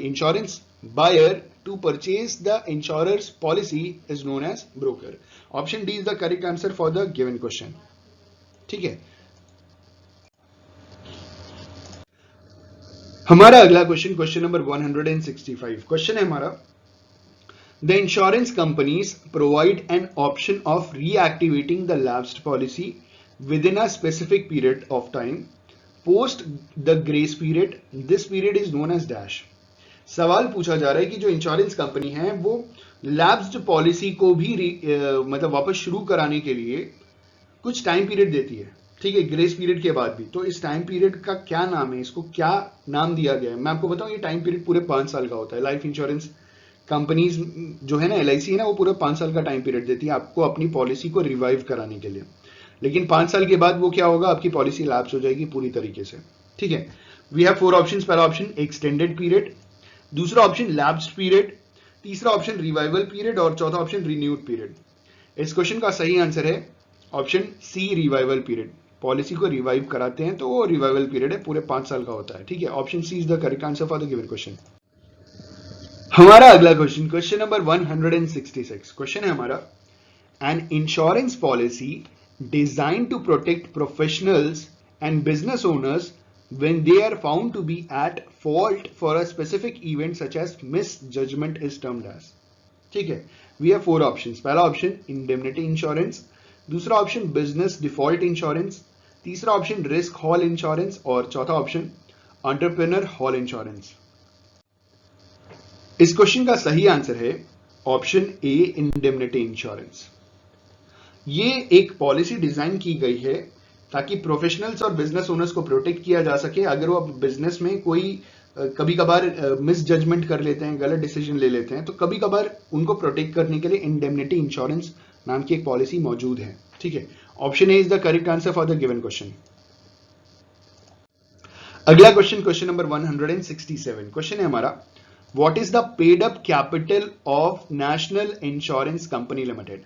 insurance buyer to purchase the insurer's policy is known as broker. Option D is the correct answer for the given question. ठीक है। हमारा अगला क्वेश्चन, क्वेश्चन नंबर 165। क्वेश्चन है हमारा, the insurance companies provide an option of reactivating the lapsed policy within a specific period of time post the grace period. This period is known as dash. सवाल पूछा जा रहा है कि जो इंश्योरेंस कंपनी है वो लैप्स्ड पॉलिसी को भी मतलब वापस शुरू कराने के लिए कुछ टाइम पीरियड देती है, ठीक है, ग्रेस पीरियड के बाद भी। तो इस टाइम पीरियड का क्या नाम है, इसको क्या नाम दिया गया है? मैं आपको बताऊं, ये टाइम पीरियड पूरे 5 साल का होता है। लाइफ इंश्योरेंस कंपनीज जो है ना, LIC है ना, वो पूरे 5 साल का टाइम पीरियड देती है आपको अपनी पॉलिसी को रिवाइव कराने के लिए। लेकिन 5 साल के बाद वो क्या होगा, आपकी पॉलिसी लैप्स हो जाएगी पूरी तरीके से, ठीक है। We have 4 options. पहला ऑप्शन एक्सटेंडेड पीरियड, दूसरा ऑप्शन लैप्स्ड पीरियड, तीसरा ऑप्शन रिवाइवल पीरियड और चौथा ऑप्शन रिन्यूड पीरियड। इस क्वेश्चन का सही आंसर है option C, revival period. Policy को रिवाइव कराते हैं तो वो रिवाइवल पीरियड है, पूरे 5 साल का होता है, ठीक है। Option C is the correct answer for the given question. हमारा अगला क्वेश्चन, क्वेश्चन नंबर 166। क्वेश्चन है हमारा, an insurance policy designed to protect professionals and business owners when they are found to be at fault for a specific event such as misjudgment is termed as, ठीक है। we have 4 options। पहला ऑप्शन indemnity insurance, दूसरा ऑप्शन business default insurance, तीसरा ऑप्शन risk hall insurance और चौथा ऑप्शन entrepreneur hall insurance। इस क्वेश्चन का सही आंसर है ऑप्शन ए, indemnity insurance। ये एक पॉलिसी डिजाइन की गई है ताकि प्रोफेशनल्स और बिजनेस ओनर्स को प्रोटेक्ट किया जा सके। अगर वो बिजनेस में कोई कभी कभार मिस जजमेंट कर लेते हैं, गलत डिसीजन ले लेते हैं, तो कभी कभार उनको प्रोटेक्ट करने के लिए इंडेमनिटी इंश्योरेंस नाम की एक पॉलिसी मौजूद है, ठीक है। Option A is the correct answer for the given question. अगला क्वेश्चन, क्वेश्चन नंबर 167। क्वेश्चन है हमारा, what is the paid up capital of national insurance company limited.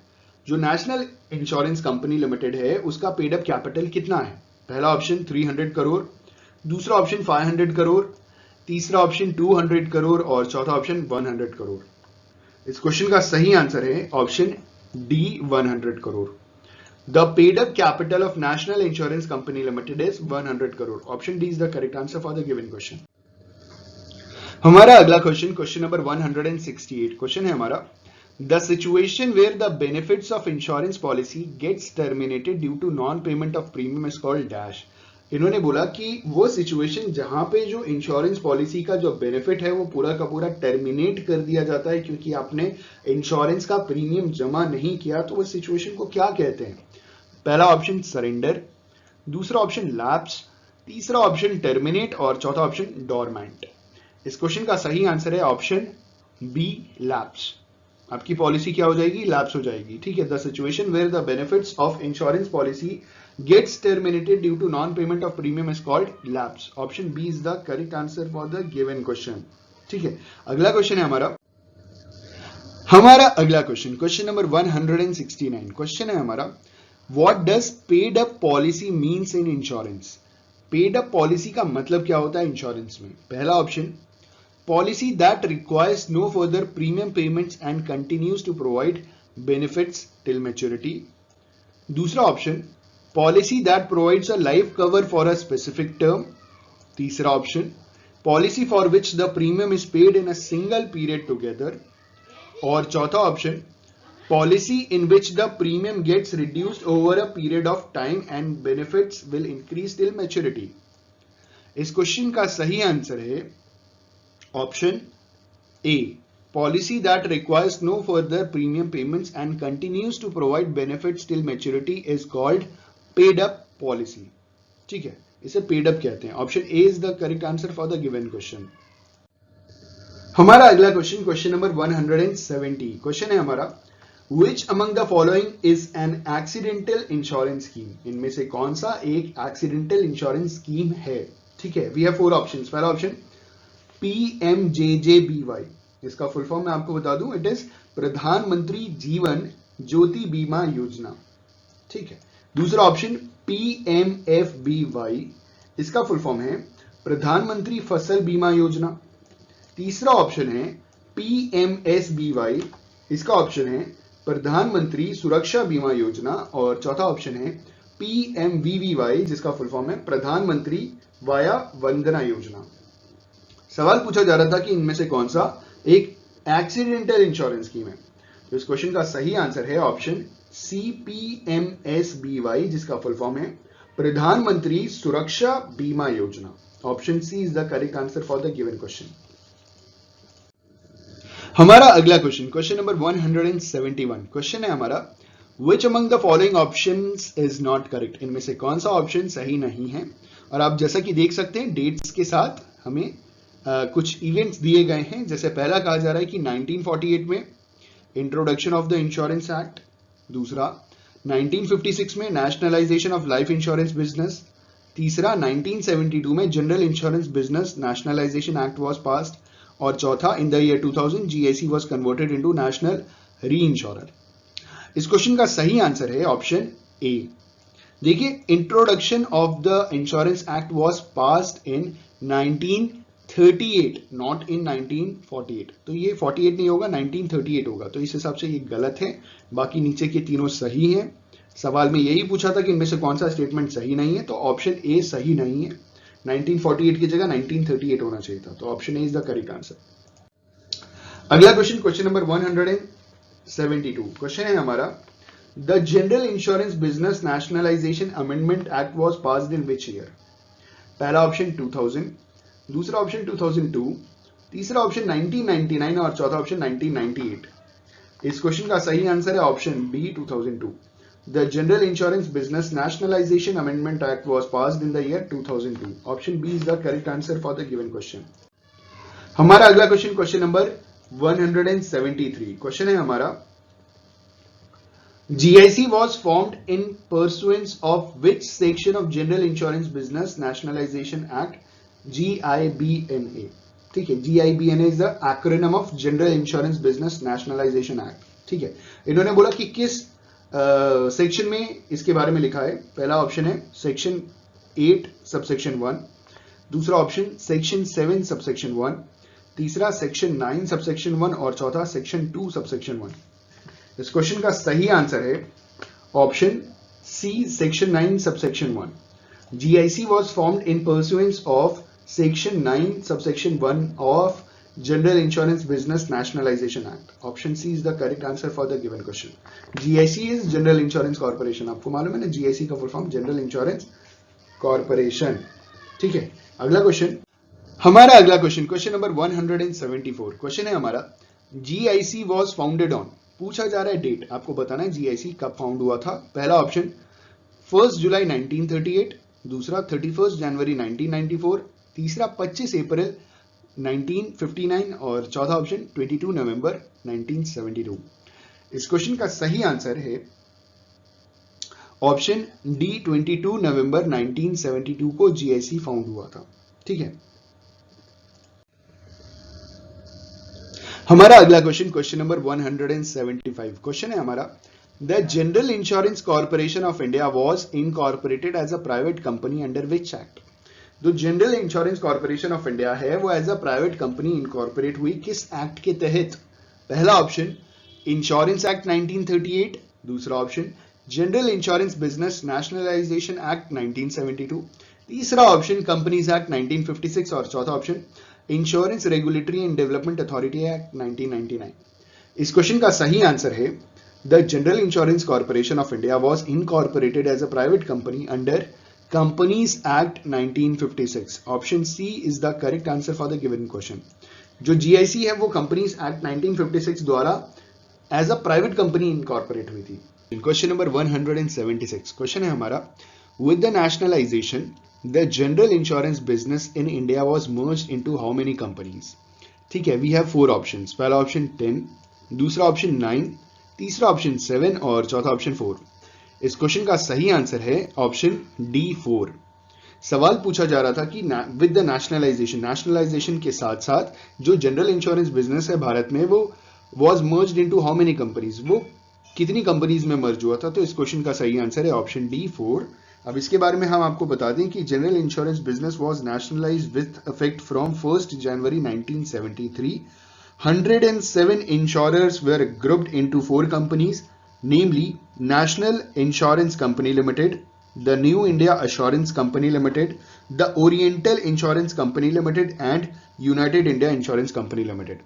जो नेशनल इंश्योरेंस कंपनी लिमिटेड है उसका पेड अप कैपिटल कितना है? पहला ऑप्शन 300 करोड़, दूसरा ऑप्शन 500 करोड़, तीसरा ऑप्शन 200 करोड़ और चौथा ऑप्शन 100 करोड़। इस क्वेश्चन का सही आंसर है option D, 100 crore. The paid up capital of National Insurance Company Limited is 100 crore. Option D is the correct answer for the given question. हमारा अगला क्वेश्चन नंबर 168 क्वेश्चन है हमारा, the situation where the benefits of insurance policy gets terminated due to non payment of premium is called dash. इन्होंने बोला कि वो सिचुएशन जहां पे जो इंश्योरेंस पॉलिसी का जो बेनिफिट है वो पूरा का पूरा टर्मिनेट कर दिया जाता है क्योंकि आपने इंश्योरेंस का प्रीमियम जमा नहीं किया, तो वो सिचुएशन को क्या कहते हैं? पहला ऑप्शन सरेंडर, दूसरा ऑप्शन लैप्स, तीसरा ऑप्शन टर्मिनेट और चौथा ऑप्शन डोरमेंट। इस क्वेश्चन का सही आंसर है ऑप्शन बी, लैप्स। आपकी पॉलिसी क्या हो जाएगी? लैप्स हो जाएगी। ठीक है, the situation where the benefits of insurance policy gets terminated due to non payment of premium is called lapse. Option B is the correct answer for the given question. ठीक है, अगला क्वेश्चन है हमारा अगला क्वेश्चन नंबर 169 क्वेश्चन है हमारा, what does paid up policy means in insurance? Paid up policy का मतलब क्या होता है इंश्योरेंस में? पहला option, policy that requires no further premium payments and continues to provide benefits till maturity. दूसरा option, policy that provides a life cover for a specific term. तीसरा option, policy for which the premium is paid in a single period together. और चौथा option, policy in which the premium gets reduced over a period of time and benefits will increase till maturity. इस क्वेश्चन का सही आंसर है option A, policy that requires no further premium payments and continues to provide benefits till maturity is called paid up policy. ठीक है, इसे पेड अप कहते हैं। Option A is the correct answer for the given question. हमारा अगला क्वेश्चन नंबर 170 क्वेश्चन है हमारा, Which among the following is an accidental insurance scheme? इनमें से कौन सा एक accidental insurance scheme है? ठीक है, we have 4 options. पहला ऑप्शन PMJJBY, इसका फुल फॉर्म मैं आपको बता दूं, इट इज प्रधानमंत्री जीवन ज्योति बीमा योजना। ठीक है, दूसरा ऑप्शन PMFBY, इसका फुल फॉर्म है प्रधानमंत्री फसल बीमा योजना। तीसरा ऑप्शन है PMSBY, इसका ऑप्शन है प्रधानमंत्री सुरक्षा बीमा योजना। और चौथा ऑप्शन है PMVVY, जिसका फुल फॉर्म है प्रधानमंत्री वाया वंदना योजना। सवाल पूछा जा रहा था कि इनमें से कौन सा एक एक्सीडेंटल इंश्योरेंस स्कीम है, तो इस क्वेश्चन का सही आंसर है ऑप्शन सी, PMSBY, जिसका फुल फॉर्म है Pradhanmantri Suraksha Bima Yojana. Option C is the correct answer for the given question. हमारा अगला क्वेश्चन नंबर 171 क्वेश्चन है हमारा, which among the following options is not correct? इनमें से कौन सा ऑप्शन सही नहीं है? और आप जैसा कि देख सकते हैं डेट्स के साथ हमें कुछ इवेंट्स दिए गए हैं। जैसे पहला कहा जा रहा है कि 1948 में introduction of the insurance act, दूसरा 1956 में nationalisation of life insurance business, तीसरा 1972 में general insurance business nationalization act was passed, और चौथा इन the year 2000 GIC was converted into national री इंश्योरर। इस क्वेश्चन का सही आंसर है ऑप्शन ए। देखिए, introduction of the insurance act was passed in 1938, not in 1948। तो ये 48 नहीं होगा, 1938 होगा, तो इस हिसाब से ये गलत है। बाकी नीचे के तीनों सही हैं। सवाल में यही पूछा था कि इनमें से कौन सा स्टेटमेंट सही नहीं है, तो ऑप्शन ए सही नहीं है। 1948 की जगह 1938 होना चाहिए था, तो option A is the correct answer. अगला क्वेश्चन नंबर 172 क्वेश्चन है हमारा, the general insurance business nationalisation amendment act was passed in which year? पहला ऑप्शन 2000, दूसरा ऑप्शन 2002, तीसरा ऑप्शन 1999 और चौथा ऑप्शन 1998। इस क्वेश्चन का सही आंसर है option B, 2002। The General Insurance Business Nationalization Amendment Act was passed in the year 2002. Option B is the correct answer for the given question. हमारा अगला क्वेश्चन नंबर 173 क्वेश्चन है हमारा, GIC was formed in pursuance of which section of General Insurance Business Nationalization Act? GIBNA। ठीक है, GIBNA is the acronym of General Insurance Business Nationalization Act। ठीक है, इन्होंने बोला कि किस सेक्शन में इसके बारे में लिखा है। पहला ऑप्शन है सेक्शन 8 सबसेक्शन 1, दूसरा ऑप्शन सेक्शन 7 सबसेक्शन 1, तीसरा सेक्शन 9 सबसेक्शन 1 और चौथा सेक्शन 2 सबसेक्शन 1। इस क्वेश्चन का सही आंसर है option C. Section 9 subsection 1. GIC was formed in pursuance of Section 9 subsection 1 of General Insurance Business Nationalization Act. Option C is the correct answer for the given question. GIC is General Insurance Corporation. आपको मालूम है ना GIC का full form general insurance corporation. ठीक है, अगला क्वेश्चन. हमारा अगला क्वेश्चन नंबर 174. क्वेश्चन है हमारा GIC was founded on. पूछा जा रहा है डेट, आपको बताना है GIC कब फाउंड हुआ था. पहला ऑप्शन 1 जुलाई 1938, दूसरा 31 जनवरी 1994, तीसरा 25 अप्रैल 1959 और चौथा ऑप्शन 22 नवंबर 1972. इस क्वेश्चन का सही आंसर है ऑप्शन डी, 22 नवंबर 1972 को GIC फाउंड हुआ था. ठीक है, हमारा अगला क्वेश्चन नंबर 175. क्वेश्चन है हमारा the general insurance corporation of India was incorporated as a private company under which act. जो general insurance corporation of India है वो as a private company incorporate हुई किस एक्ट के तहत. पहला ऑप्शन इंश्योरेंस एक्ट 1938, दूसरा option general insurance business nationalization act 1972, तीसरा ऑप्शन कंपनीज एक्ट 1956 और चौथा option insurance regulatory and development authority act 1999. इस क्वेश्चन का सही आंसर है the general insurance corporation of India was incorporated as a private company under companies act 1956. Option C is the correct answer for the given question. जो GIC है वो कंपनीज एक्ट 1956 द्वारा as a private company incorporate हुई थी. Question number 176. क्वेश्चन है हमारा with the nationalisation the general insurance business in India was merged into how many companies. ठीक है, we have 4 options. पहला ऑप्शन 10, दूसरा ऑप्शन 9, तीसरा ऑप्शन 7 और चौथा ऑप्शन 4. इस क्वेश्चन का सही आंसर है ऑप्शन डी 4. सवाल पूछा जा रहा था कि विद द नेशनलाइजेशन के साथ साथ जो जनरल इंश्योरेंस बिजनेस है भारत में वो was merged into how many companies, वो कितनी कंपनीज में मर्ज हुआ था. तो इस क्वेश्चन का सही आंसर है ऑप्शन डी 4. अब इसके बारे में हम आपको बता दें कि general insurance business was nationalised with effect from 1 January 1973. 107 insurers were grouped into 4 companies, namely national insurance company limited, the new India assurance company limited, the oriental insurance company limited and United India insurance company limited.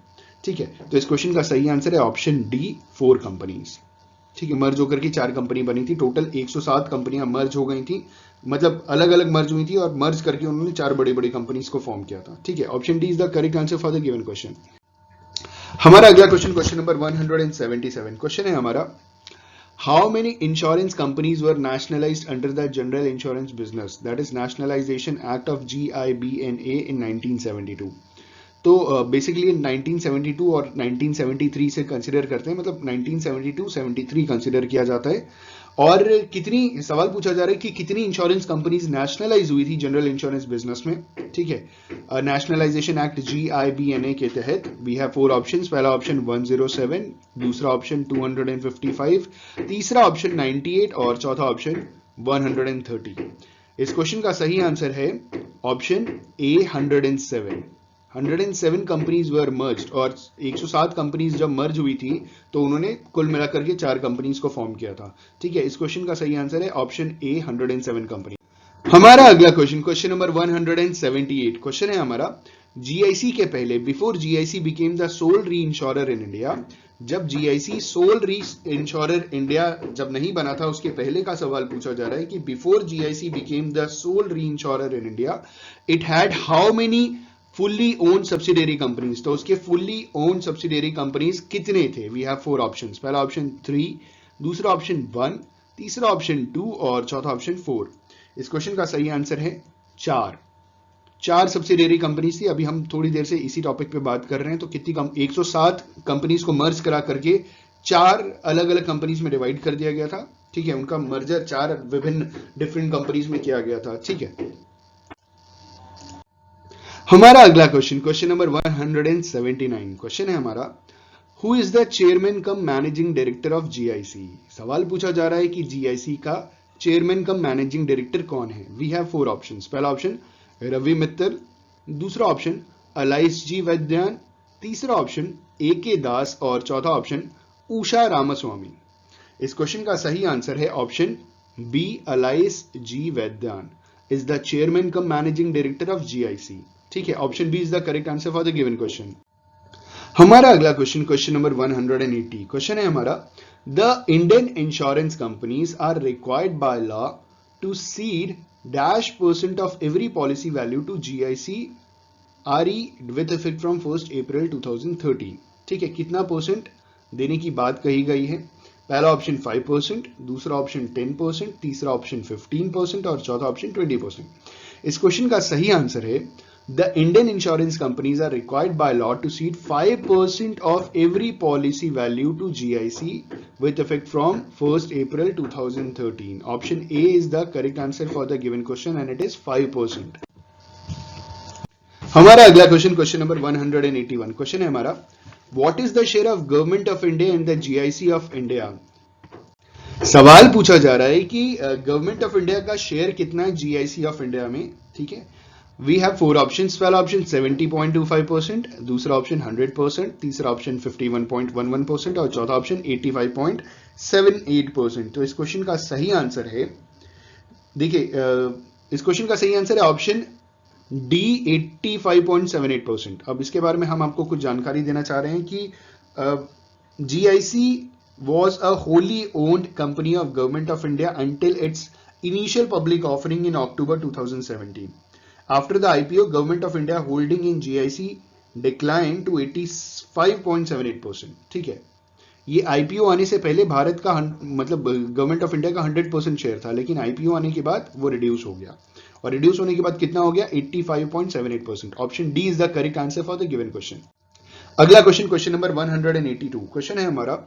ठीक है, तो इस क्वेश्चन का सही आंसर है ऑप्शन डी 4 कंपनीज. ठीक है, मर्ज होकर के 4 कंपनी बनी थी. टोटल 107 कंपनियां मर्ज हो गई थी, मतलब अलग अलग मर्ज हुई थी और मर्ज करके उन्होंने 4 बड़ी बड़ी कंपनीज को फॉर्म किया था. ठीक है, option D is the correct answer for the given question. हमारा अगला क्वेश्चन नंबर 177. क्वेश्चन है हमारा how many insurance companies were nationalised under the general insurance business, that is nationalisation act of GIBNA इन 1972. तो बेसिकली 1972 और 1973 से कंसिडर करते हैं, मतलब 1972-73 कंसिडर किया जाता है. और कितनी, सवाल पूछा जा रहा है कि कितनी इंश्योरेंस कंपनीज नेशनलाइज हुई थी जनरल इंश्योरेंस बिजनेस में. ठीक है, नेशनलाइजेशन एक्ट GIBNA के तहत वी हैव 4 ऑप्शंस. पहला ऑप्शन 107, दूसरा ऑप्शन 255, तीसरा ऑप्शन 98 और चौथा ऑप्शन 130. इस क्वेश्चन का सही आंसर है option A 107. 107 companies were merged, और 107 कंपनीज जब मर्ज हुई थी तो उन्होंने कुल मिलाकर के 4 कंपनीज को फॉर्म किया था. ठीक है, इस क्वेश्चन का सही आंसर है ऑप्शन ए 107 कंपनी. हमारा अगला क्वेश्चन नंबर 178. क्वेश्चन है हमारा GIC के पहले, before GIC became the sole reinsurer in India, जब GIC sole reinsurer India जब नहीं बना था उसके पहले का सवाल पूछा जा रहा है कि before GIC became the sole reinsurer in India, it had how many fully owned subsidiary companies. तो उसके फुल्ली ओन्ड सब्सिडियरी कंपनीज कितने थे. We have 4 options. पहला ऑप्शन 3, दूसरा ऑप्शन 1, तीसरा ऑप्शन 2 और चौथा ऑप्शन 4. इस क्वेश्चन का सही आंसर है 4 सब्सिडियरी कंपनीज थी. अभी हम थोड़ी देर से इसी टॉपिक पे बात कर रहे हैं. तो कितनी 107 कंपनीज को मर्ज करा करके 4 अलग अलग कंपनीज में डिवाइड कर दिया गया था. ठीक है, उनका मर्जर 4 विभिन्न डिफरेंट कंपनीज में किया गया था. ठीक है, हमारा अगला क्वेश्चन नंबर 179. क्वेश्चन है हमारा who is the chairman cum managing director of GIC. सवाल पूछा जा रहा है कि GIC का चेयरमैन कम मैनेजिंग डायरेक्टर कौन है. We have 4 options. पहला ऑप्शन रवि मित्तल, दूसरा ऑप्शन अलाइस जी वैद्यान, तीसरा ऑप्शन AK दास और चौथा ऑप्शन उषा रामास्वामी. इस क्वेश्चन का सही आंसर है option B Alice G Vaidyan is the chairman cum managing director of GIC. ठीक है, option B is the correct answer for the given question. हमारा अगला क्वेश्चन, क्वेश्चन नंबर 180, क्वेश्चन है हमारा, the Indian insurance companies are required by law to cede -% of every policy value to GIC RE with effect from 1 April 2013। ठीक है, कितना परसेंट देने की बात कही गई है? पहला ऑप्शन 5%, दूसरा ऑप्शन 10%, तीसरा ऑप्शन 15% और चौथा ऑप्शन 20%। इस क्वेश्चन का सही आंसर है, the Indian insurance companies are required by law to cede 5% of every policy value to GIC with effect from 1st April 2013. Option A is the correct answer for the given question and it is 5%. हमारा अगला क्वेश्चन, क्वेश्चन नंबर 181, क्वेश्चन है हमारा, what is the share of government of India in the GIC of India? सवाल पूछा जा रहा है कि गवर्नमेंट ऑफ इंडिया का शेयर कितना है जीआईसी ऑफ इंडिया में। ठीक है, वी हैव 4 ऑप्शंस। पहला ऑप्शन 70.25%, दूसरा ऑप्शन 100%, तीसरा ऑप्शन 51.11% और चौथा ऑप्शन 85.78%। तो इस क्वेश्चन का सही आंसर है, देखिए इस क्वेश्चन का सही आंसर है ऑप्शन डी 85.78%। अब इसके बारे में हम आपको कुछ जानकारी देना चाह रहे हैं कि GIC was a wholly owned company of Government of India until its initial public offering in October 2017. After the IPO, Government of India holding in GIC declined to 85.78%. ठीक है, ये IPO आने से पहले भारत का मतलब गवर्नमेंट ऑफ इंडिया का 100% शेयर था, लेकिन IPO आने के बाद वो रिड्यूस हो गया, और रिड्यूस होने के बाद कितना हो गया? 85.78%। Option D is the correct answer for the given question. अगला क्वेश्चन, क्वेश्चन नंबर 182, क्वेश्चन है हमारा,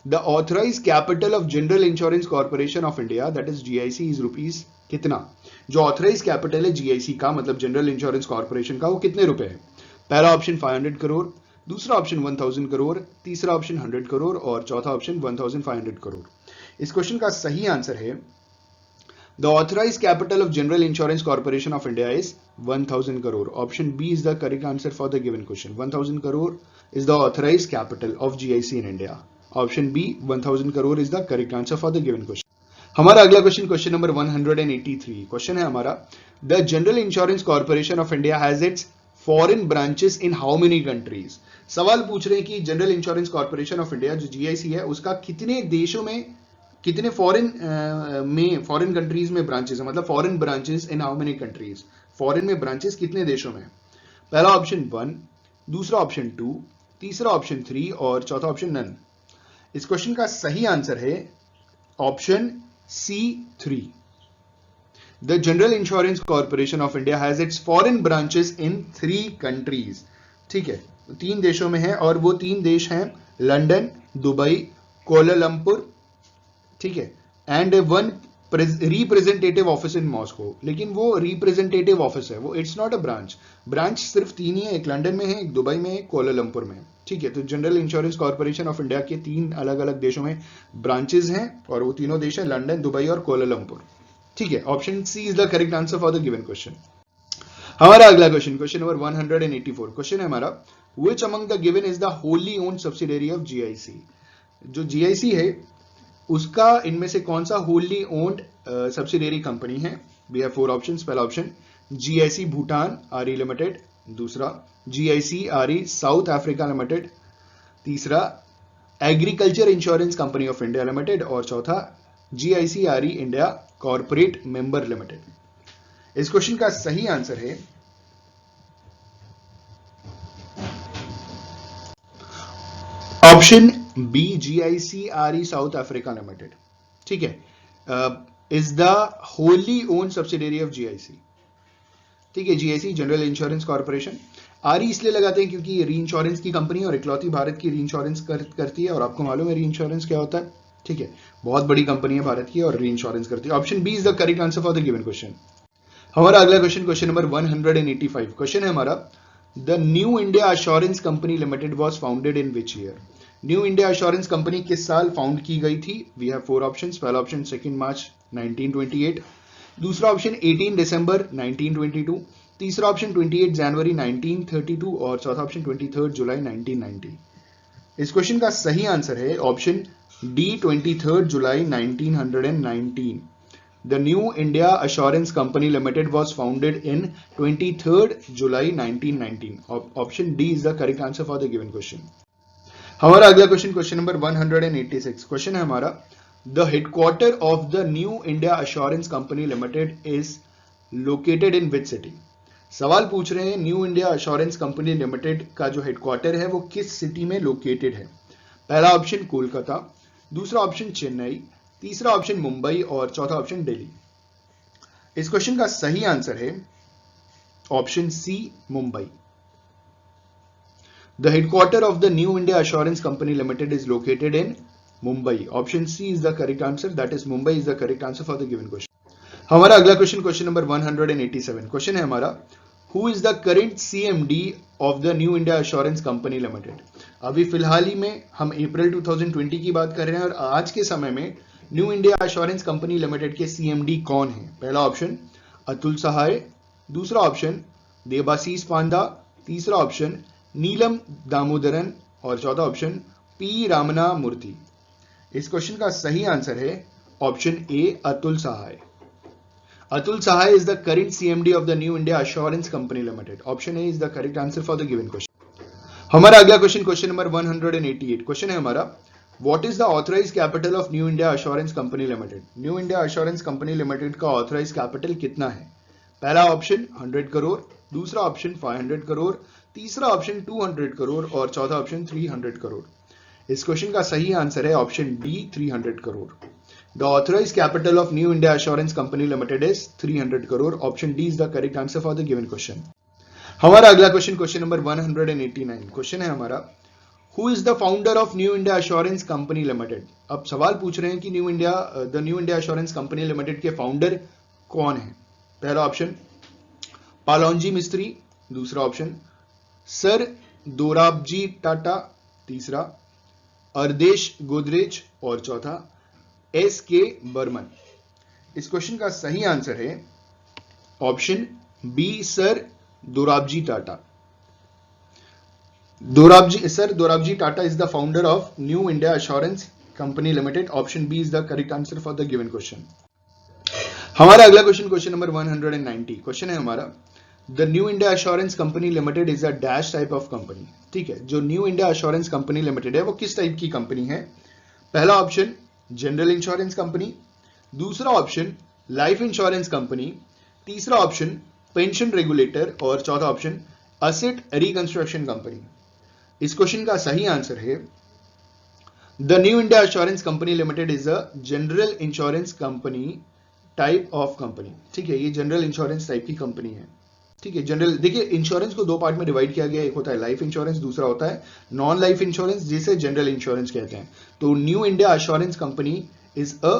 The authorized capital of General Insurance Corporation of India, that is GIC, is rupees कितना? जो ऑथराइज कैपिटल है जीआईसी का, मतलब जनरल इंश्योरेंस कॉर्पोरेशन का, वो कितने रुपए है? पहला ऑप्शन 500 करोड़, दूसरा ऑप्शन 1000 करोड़, तीसरा ऑप्शन 100 करोड़ और चौथा ऑप्शन 1500 करोड़। इस क्वेश्चन का सही आंसर है, The authorized capital of General Insurance Corporation of India is 1000 crore. Option B is the correct answer for the given question. 1000 crore is the authorized capital of GIC in India. Option B, 1000 crore is the correct answer for the given question. हमारा अगला क्वेश्चन, क्वेश्चन नंबर 183, क्वेश्चन है हमारा, The General Insurance Corporation of India has its foreign branches in how many countries? सवाल पूछ रहे हैं कि general insurance corporation of India जो जीआईसी है, उसका कितने देशों में, कितने फॉरेन कंट्रीज में ब्रांचेस है, मतलब foreign branches in how many countries, foreign में ब्रांचेस कितने देशों में? पहला ऑप्शन 1, दूसरा ऑप्शन 2, तीसरा ऑप्शन 3 और चौथा ऑप्शन नन। इस क्वेश्चन का सही आंसर है option C 3। The general insurance corporation of India has its foreign branches in 3 countries. ठीक है, 3 देशों में है, और वो 3 देश हैं लंदन, दुबई, कोलालंपुर। ठीक है, and 1 representative office in Moscow. लेकिन वो रिप्रेजेंटेटिव ऑफिस है, वो it's not a branch. Branch सिर्फ 3 ही है, एक लंदन में है, एक दुबई में है, एक कोलालंपुर में है। ठीक है, तो general insurance corporation of India के 3 अलग अलग देशों में ब्रांचेस हैं, और वो तीनों देश हैं लंदन, दुबई और कोलालंपुर। ठीक है, option C is the correct answer for the given question. हमारा अगला क्वेश्चन, क्वेश्चन नंबर 184, क्वेश्चन है हमारा, which among the given is the wholly owned subsidiary of GIC? जो जीआईसी है उसका इनमें से कौन सा होली ओन्ड सब्सिडियरी कंपनी है? We have 4 options. पहला option GIC Bhutan RE limited, दूसरा GIC RE South Africa limited, तीसरा agriculture insurance company of India limited और चौथा जीआईसी आरई इंडिया कॉर्पोरेट मेंबर लिमिटेड। इस क्वेश्चन का सही आंसर है option B, GIC RE South Africa limited. ठीक है, is the wholly owned subsidiary of GIC. ठीक है, जीआईसी जनरल इंश्योरेंस कॉर्पोरेशन। आरई इसलिए लगाते हैं क्योंकि री इंश्योरेंस की कंपनी और इकलौती भारत की री इंश्योरेंस करती है, और आपको मालूम है री इंश्योरेंस क्या होता है। ठीक है, बहुत बड़ी कंपनी है भारत की और री इंश्योरेंस करती है। Option B is the correct answer for the given question. हमारा अगला क्वेश्चन, क्वेश्चन नंबर 185, क्वेश्चन है हमारा, the new India assurance company limited was founded in which year? New India assurance company किस साल फाउंड की गई थी? We have 4 options. पहला ऑप्शन 2 मार्च 1928, दूसरा ऑप्शन 18 दिसंबर 1922, तीसरा ऑप्शन 28 जनवरी 1932 और चौथा ऑप्शन 23 जुलाई 1990। इस क्वेश्चन का सही आंसर है option D 23 July 1919। The New India Assurance Company Limited was founded in 23rd July 1919. Option D is the correct answer for the given question. हमारा अगला क्वेश्चन, क्वेश्चन नंबर 186. क्वेश्चन है हमारा, the headquarter of the new India assurance company limited is located in which city. सवाल पूछ रहे हैं new India assurance company limited का जो हेडक्वार्टर है वो किस सिटी में लोकेटेड है. पहला ऑप्शन कोलकाता, दूसरा ऑप्शन चेन्नई, तीसरा ऑप्शन मुंबई और चौथा ऑप्शन दिल्ली. इस क्वेश्चन का सही आंसर है option C, Mumbai. The headquarter of the New India Assurance Company Limited is located in Mumbai. Option C is the correct answer. That is Mumbai is the correct answer for the given question. हमारा अगला क्वेश्चन, क्वेश्चन नंबर 187. क्वेश्चन है हमारा, Who is the current CMD of the New India Assurance Company Limited? अभी फिलहाल ही में हम अप्रैल 2020 की बात कर रहे हैं और आज के समय में new India assurance company limited के CMD कौन है. पहला ऑप्शन अतुल सहाय, दूसरा ऑप्शन देबाशीष पांडा, तीसरा ऑप्शन नीलम दामोदरन और चौथा ऑप्शन पी रामना मूर्ति. इस क्वेश्चन का सही आंसर है option A, Atul Sahay. Atul Sahay is the current CMD of the new India assurance company limited. Option A is the correct answer for the given question. हमारा अगला क्वेश्चन, क्वेश्चन नंबर 188. क्वेश्चन है हमारा, what is the authorised capital of new India assurance company limited. New India assurance company limited का ऑथराइज्ड कैपिटल कितना है. पहला ऑप्शन 100 करोड़, दूसरा ऑप्शन 500 करोड़, तीसरा ऑप्शन 200 करोड़ और चौथा ऑप्शन 300 करोड़. इस क्वेश्चन का सही आंसर है option D, 300 crore. The authorised capital of new India assurance company limited is 300 crore. Option D is the correct answer for the given question. हमारा अगला क्वेश्चन, क्वेश्चन नंबर 189. क्वेश्चन है हमारा, who is the founder of new India assurance company limited. अब सवाल पूछ रहे हैं कि new India assurance company limited के फाउंडर कौन है. पहला ऑप्शन पालोनजी मिस्त्री, दूसरा ऑप्शन सर दोराबजी टाटा, तीसरा अर्देश गोदरेज और चौथा SK बर्मन. इस क्वेश्चन का सही आंसर है option B, sir Dorabji Tata. Sir Dorabji Tata is the founder of new India assurance company limited. Option B is the correct answer for the given question. हमारा अगला क्वेश्चन, क्वेश्चन नंबर 190. क्वेश्चन है हमारा, the new India assurance company limited is a dash type of company. ठीक है, जो new India assurance company limited है वो किस टाइप की कंपनी है. पहला ऑप्शन जनरल इंश्योरेंस कंपनी, दूसरा ऑप्शन लाइफ इंश्योरेंस कंपनी, तीसरा ऑप्शन पेंशन रेगुलेटर और चौथा ऑप्शन असेट रिकंस्ट्रक्शन कंपनी. इस क्वेश्चन का सही आंसर है the new India assurance company limited is a general insurance company type of company. ठीक है, ये जनरल इंश्योरेंस टाइप की कंपनी है. ठीक है, जनरल देखिए इंश्योरेंस को दो पार्ट में डिवाइड किया गया. एक होता है लाइफ इंश्योरेंस, दूसरा होता है नॉन लाइफ इंश्योरेंस जिसे जनरल इंश्योरेंस कहते हैं. तो new India assurance company is a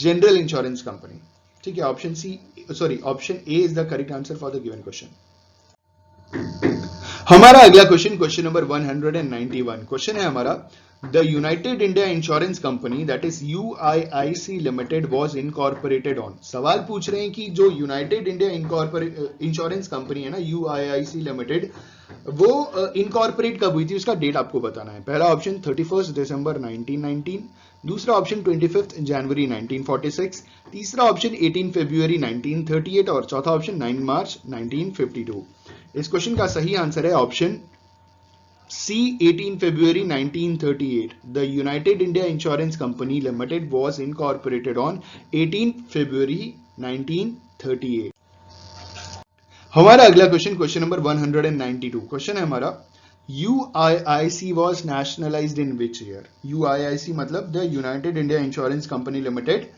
general insurance company. ठीक है, option C, sorry option A is the correct answer for the given question. हमारा अगला क्वेश्चन, क्वेश्चन नंबर 191. क्वेश्चन है हमारा, The United India Insurance Company that is UIIC Limited was incorporated on. सवाल पूछ रहे हैं कि जो यूनाइटेड इंडिया इंश्योरेंस कंपनी है ना UIIC लिमिटेड, वो इनकॉर्पोरेट कब हुई थी उसका डेट आपको बताना है. पहला ऑप्शन 31 दिसंबर 1919, दूसरा ऑप्शन 25 जनवरी 1946, तीसरा ऑप्शन 18 फरवरी 1938 और चौथा ऑप्शन 9 मार्च 1952. इस क्वेश्चन का सही आंसर है option C, 18 February 1938. The United India Insurance Company Limited was incorporated on 18 February 1938. हमारा अगला क्वेश्चन, क्वेश्चन नंबर 192. क्वेश्चन है हमारा, UIIC was nationalized in which year. UIIC मतलब the United India insurance company limited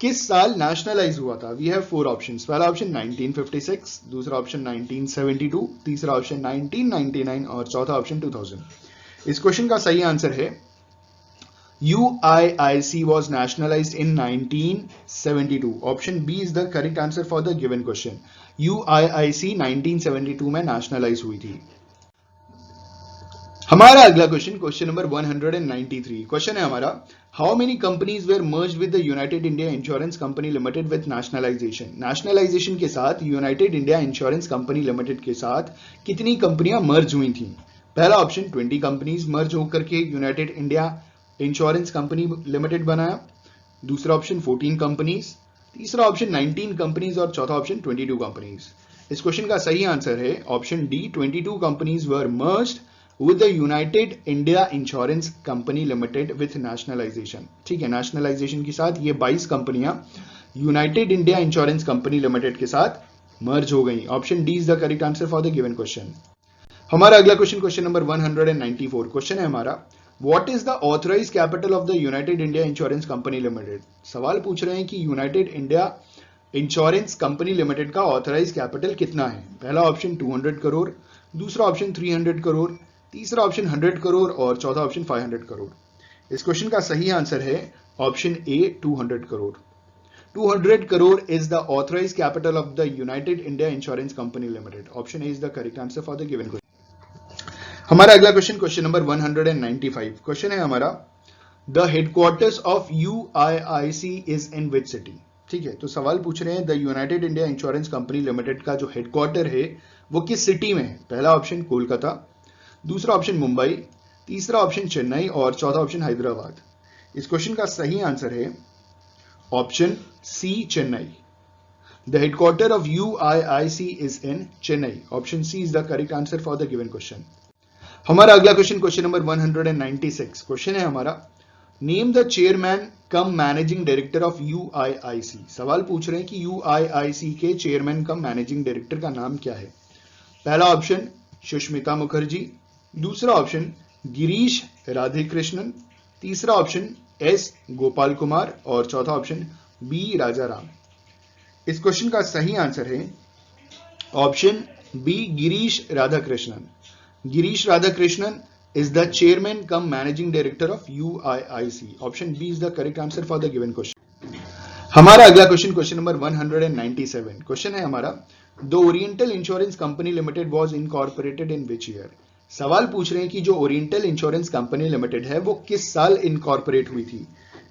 किस साल नेशनलाइज हुआ था. We have 4 options. पहला ऑप्शन 1956, दूसरा ऑप्शन 1972, तीसरा ऑप्शन 1999 और चौथा ऑप्शन 2000. इस क्वेश्चन का सही आंसर है UIIC was nationalized in 1972. Option B is the correct answer for the given question. UIIC 1972 में नेशनलाइज हुई थी. हमारा अगला क्वेश्चन, क्वेश्चन नंबर 193. क्वेश्चन है हमारा, how many companies were merge with the United India insurance company limited with nationalization. Nationalization के साथ united India insurance company limited के साथ कितनी कंपनियां मर्ज हुई थी. पहला ऑप्शन 20 कंपनीज मर्ज होकर के United India insurance company limited बनाया, दूसरा ऑप्शन 14 कंपनीज, तीसरा ऑप्शन 19 कंपनीज और चौथा ऑप्शन 22 कंपनीज। इस क्वेश्चन का सही आंसर है option D, 22 companies were merged with the United India insurance company limited with nationalization. ठीक है, नेशनलाइजेशन के साथ ये 22 कंपनियां united India insurance company limited के साथ मर्ज हो गई। Option D is the correct answer for the given question. हमारा अगला क्वेश्चन, क्वेश्चन नंबर 194, क्वेश्चन है हमारा, what is the authorise capital of the United India insurance company limited. सवाल पूछ रहे हैं कि United India insurance company limited का ऑथराइज कैपिटल कितना है। पहला ऑप्शन 200 करोड़, दूसरा ऑप्शन 300 करोड़, तीसरा ऑप्शन 100 करोड़ और चौथा ऑप्शन 500 करोड़। इस क्वेश्चन का सही आंसर है option A, 200 crore. 200 crore is the authorized capital of the United India Insurance Company Limited. Option A is the correct answer for the given question. हमारा अगला क्वेश्चन, क्वेश्चन नंबर 195, क्वेश्चन है हमारा, the headquarters of UIIC is in which city. ठीक है, तो सवाल पूछ रहे हैं the United India insurance company limited का जो हेडक्वार्टर है वो किस सिटी में है। पहला ऑप्शन कोलकाता, दूसरा ऑप्शन मुंबई, तीसरा ऑप्शन चेन्नई और चौथा ऑप्शन हैदराबाद। इस क्वेश्चन का सही आंसर है option C, Chennai. The headquarter of UIIC is in Chennai. Option C is the correct answer for the given question. हमारा अगला क्वेश्चन, क्वेश्चन नंबर 196, क्वेश्चन है हमारा, name the chairman cum managing director of UIIC। सवाल पूछ रहे हैं कि UIIC के चेयरमैन कम मैनेजिंग डायरेक्टर का नाम क्या है। पहला ऑप्शन सुष्मिता मुखर्जी, दूसरा ऑप्शन गिरीश राधेकृष्णन, तीसरा ऑप्शन एस गोपाल कुमार और चौथा ऑप्शन बी राजा राम। इस क्वेश्चन का सही आंसर है option B, Girish Radhakrishnan. Girish Radhakrishnan is the chairman cum managing director of UIIC. Option B is the correct answer for the given question. हमारा अगला क्वेश्चन, क्वेश्चन नंबर 197, क्वेश्चन है हमारा, the oriental insurance company limited was incorporated in which year. सवाल पूछ रहे हैं कि जो ओरिएंटल इंश्योरेंस कंपनी लिमिटेड है वो किस साल इनकॉर्पोरेट हुई थी।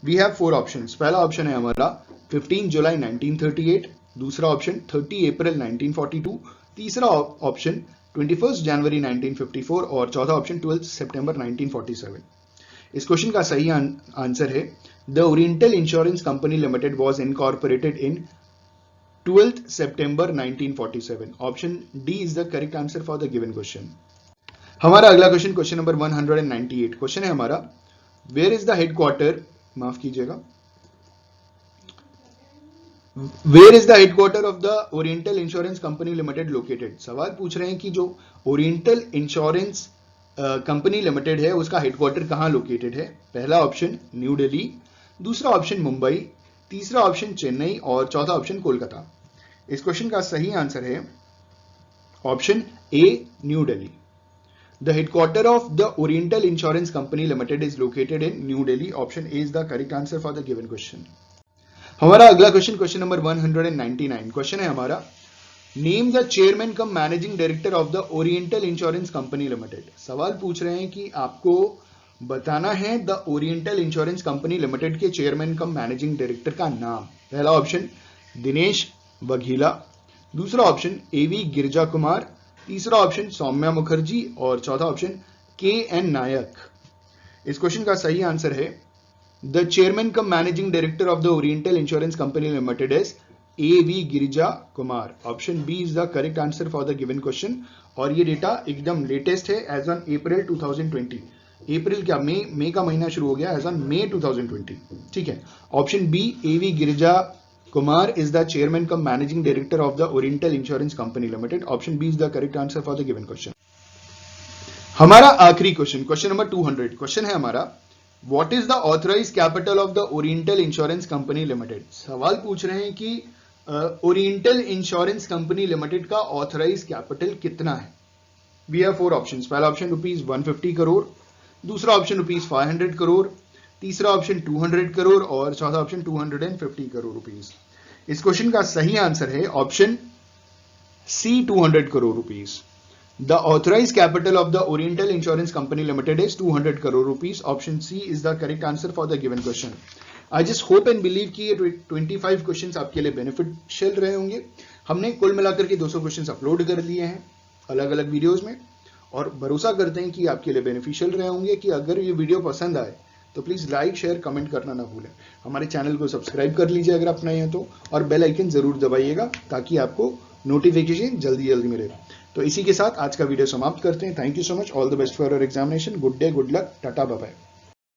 We have 4 options. पहला ऑप्शन है हमारा 15 जुलाई 1938, दूसरा ऑप्शन 30 अप्रैल 1942, तीसरा ऑप्शन 21 जनवरी 1954 और चौथा ऑप्शन 12 सितंबर 1947। इस क्वेश्चन का सही आंसर है the oriental insurance company limited was incorporated in 12 September 1947। Option D is the correct answer for the given question. हमारा अगला क्वेश्चन, क्वेश्चन नंबर 198, क्वेश्चन है हमारा, वेयर इज द हेडक्वार्टर, माफ कीजिएगा, where is the headquarter of the oriental insurance company limited located. सवाल पूछ रहे हैं कि जो ओरिएंटल इंश्योरेंस कंपनी लिमिटेड है उसका हेडक्वार्टर कहां लोकेटेड है। पहला ऑप्शन न्यू दिल्ली, दूसरा ऑप्शन मुंबई, तीसरा ऑप्शन चेन्नई और चौथा ऑप्शन कोलकाता। इस क्वेश्चन का सही आंसर है option A, new Delhi. The headquarter of the oriental insurance company limited is located in new Delhi. Option A is the correct answer for the given question. हमारा अगला क्वेश्चन, क्वेश्चन नंबर 199, क्वेश्चन है हमारा, name the chairman cum managing director of the oriental insurance company limited. सवाल पूछ रहे हैं कि आपको बताना है the oriental insurance company limited के चेयरमैन कम मैनेजिंग डायरेक्टर का नाम। पहला ऑप्शन दिनेश वघेला, दूसरा ऑप्शन एवी गिरजा कुमार, तीसरा ऑप्शन सौम्या मुखर्जी और चौथा ऑप्शन KN नायक। इस क्वेश्चन का सही आंसर है the chairman cum managing director of the oriental insurance company limited is AV Girija Kumar. Option B is the correct answer for the given question. और ये डेटा एकदम लेटेस्ट है, एज ऑन अप्रैल 2020। अप्रैल क्या, मई का महीना शुरू हो गया, एज ऑन मई 2020। ठीक है, option B, AV Girija Kumar is the chairman cum managing director of the Oriental Insurance Company Limited. Option B is the correct answer for the given question. हमारा आखिरी क्वेश्चन, क्वेश्चन नंबर 200, क्वेश्चन है हमारा, what is the authorized capital of the Oriental Insurance Company Limited। सवाल पूछ रहे हैं कि ओरिएंटल इंश्योरेंस कंपनी लिमिटेड का ऑथराइज कैपिटल कितना है। We have 4 options. पहला ऑप्शन ₹150 करोड़, दूसरा ऑप्शन ₹500 करोड़, तीसरा ऑप्शन 200 करोड़ और चौथा ऑप्शन 250 करोड़ रुपीस। इस क्वेश्चन का सही आंसर है option C, 200 crore rupees. The authorise capital of the oriental insurance company limited is 200 crore rupees. Option C is the correct answer for the given question. I just hope and believe कि ये 25 क्वेश्चंस आपके लिए बेनिफिशियल रहे होंगे। हमने कुल मिलाकर के 200 क्वेश्चंस अपलोड कर दिए हैं अलग अलग वीडियोस में, और भरोसा करते हैं कि आपके लिए बेनिफिशियल रहे होंगे। कि अगर ये वीडियो पसंद आए तो प्लीज़ लाइक शेयर कमेंट करना ना भूलें। हमारे चैनल को सब्सक्राइब कर लीजिए अगर आप नए हैं तो, और बेल आइकन ज़रूर दबाइएगा ताकि आपको नोटिफिकेशन जल्दी जल्दी मिले। तो इसी के साथ आज का वीडियो समाप्त करते हैं। Thank you so much, all the best for your examination, good day, good luck, tata, bye bye.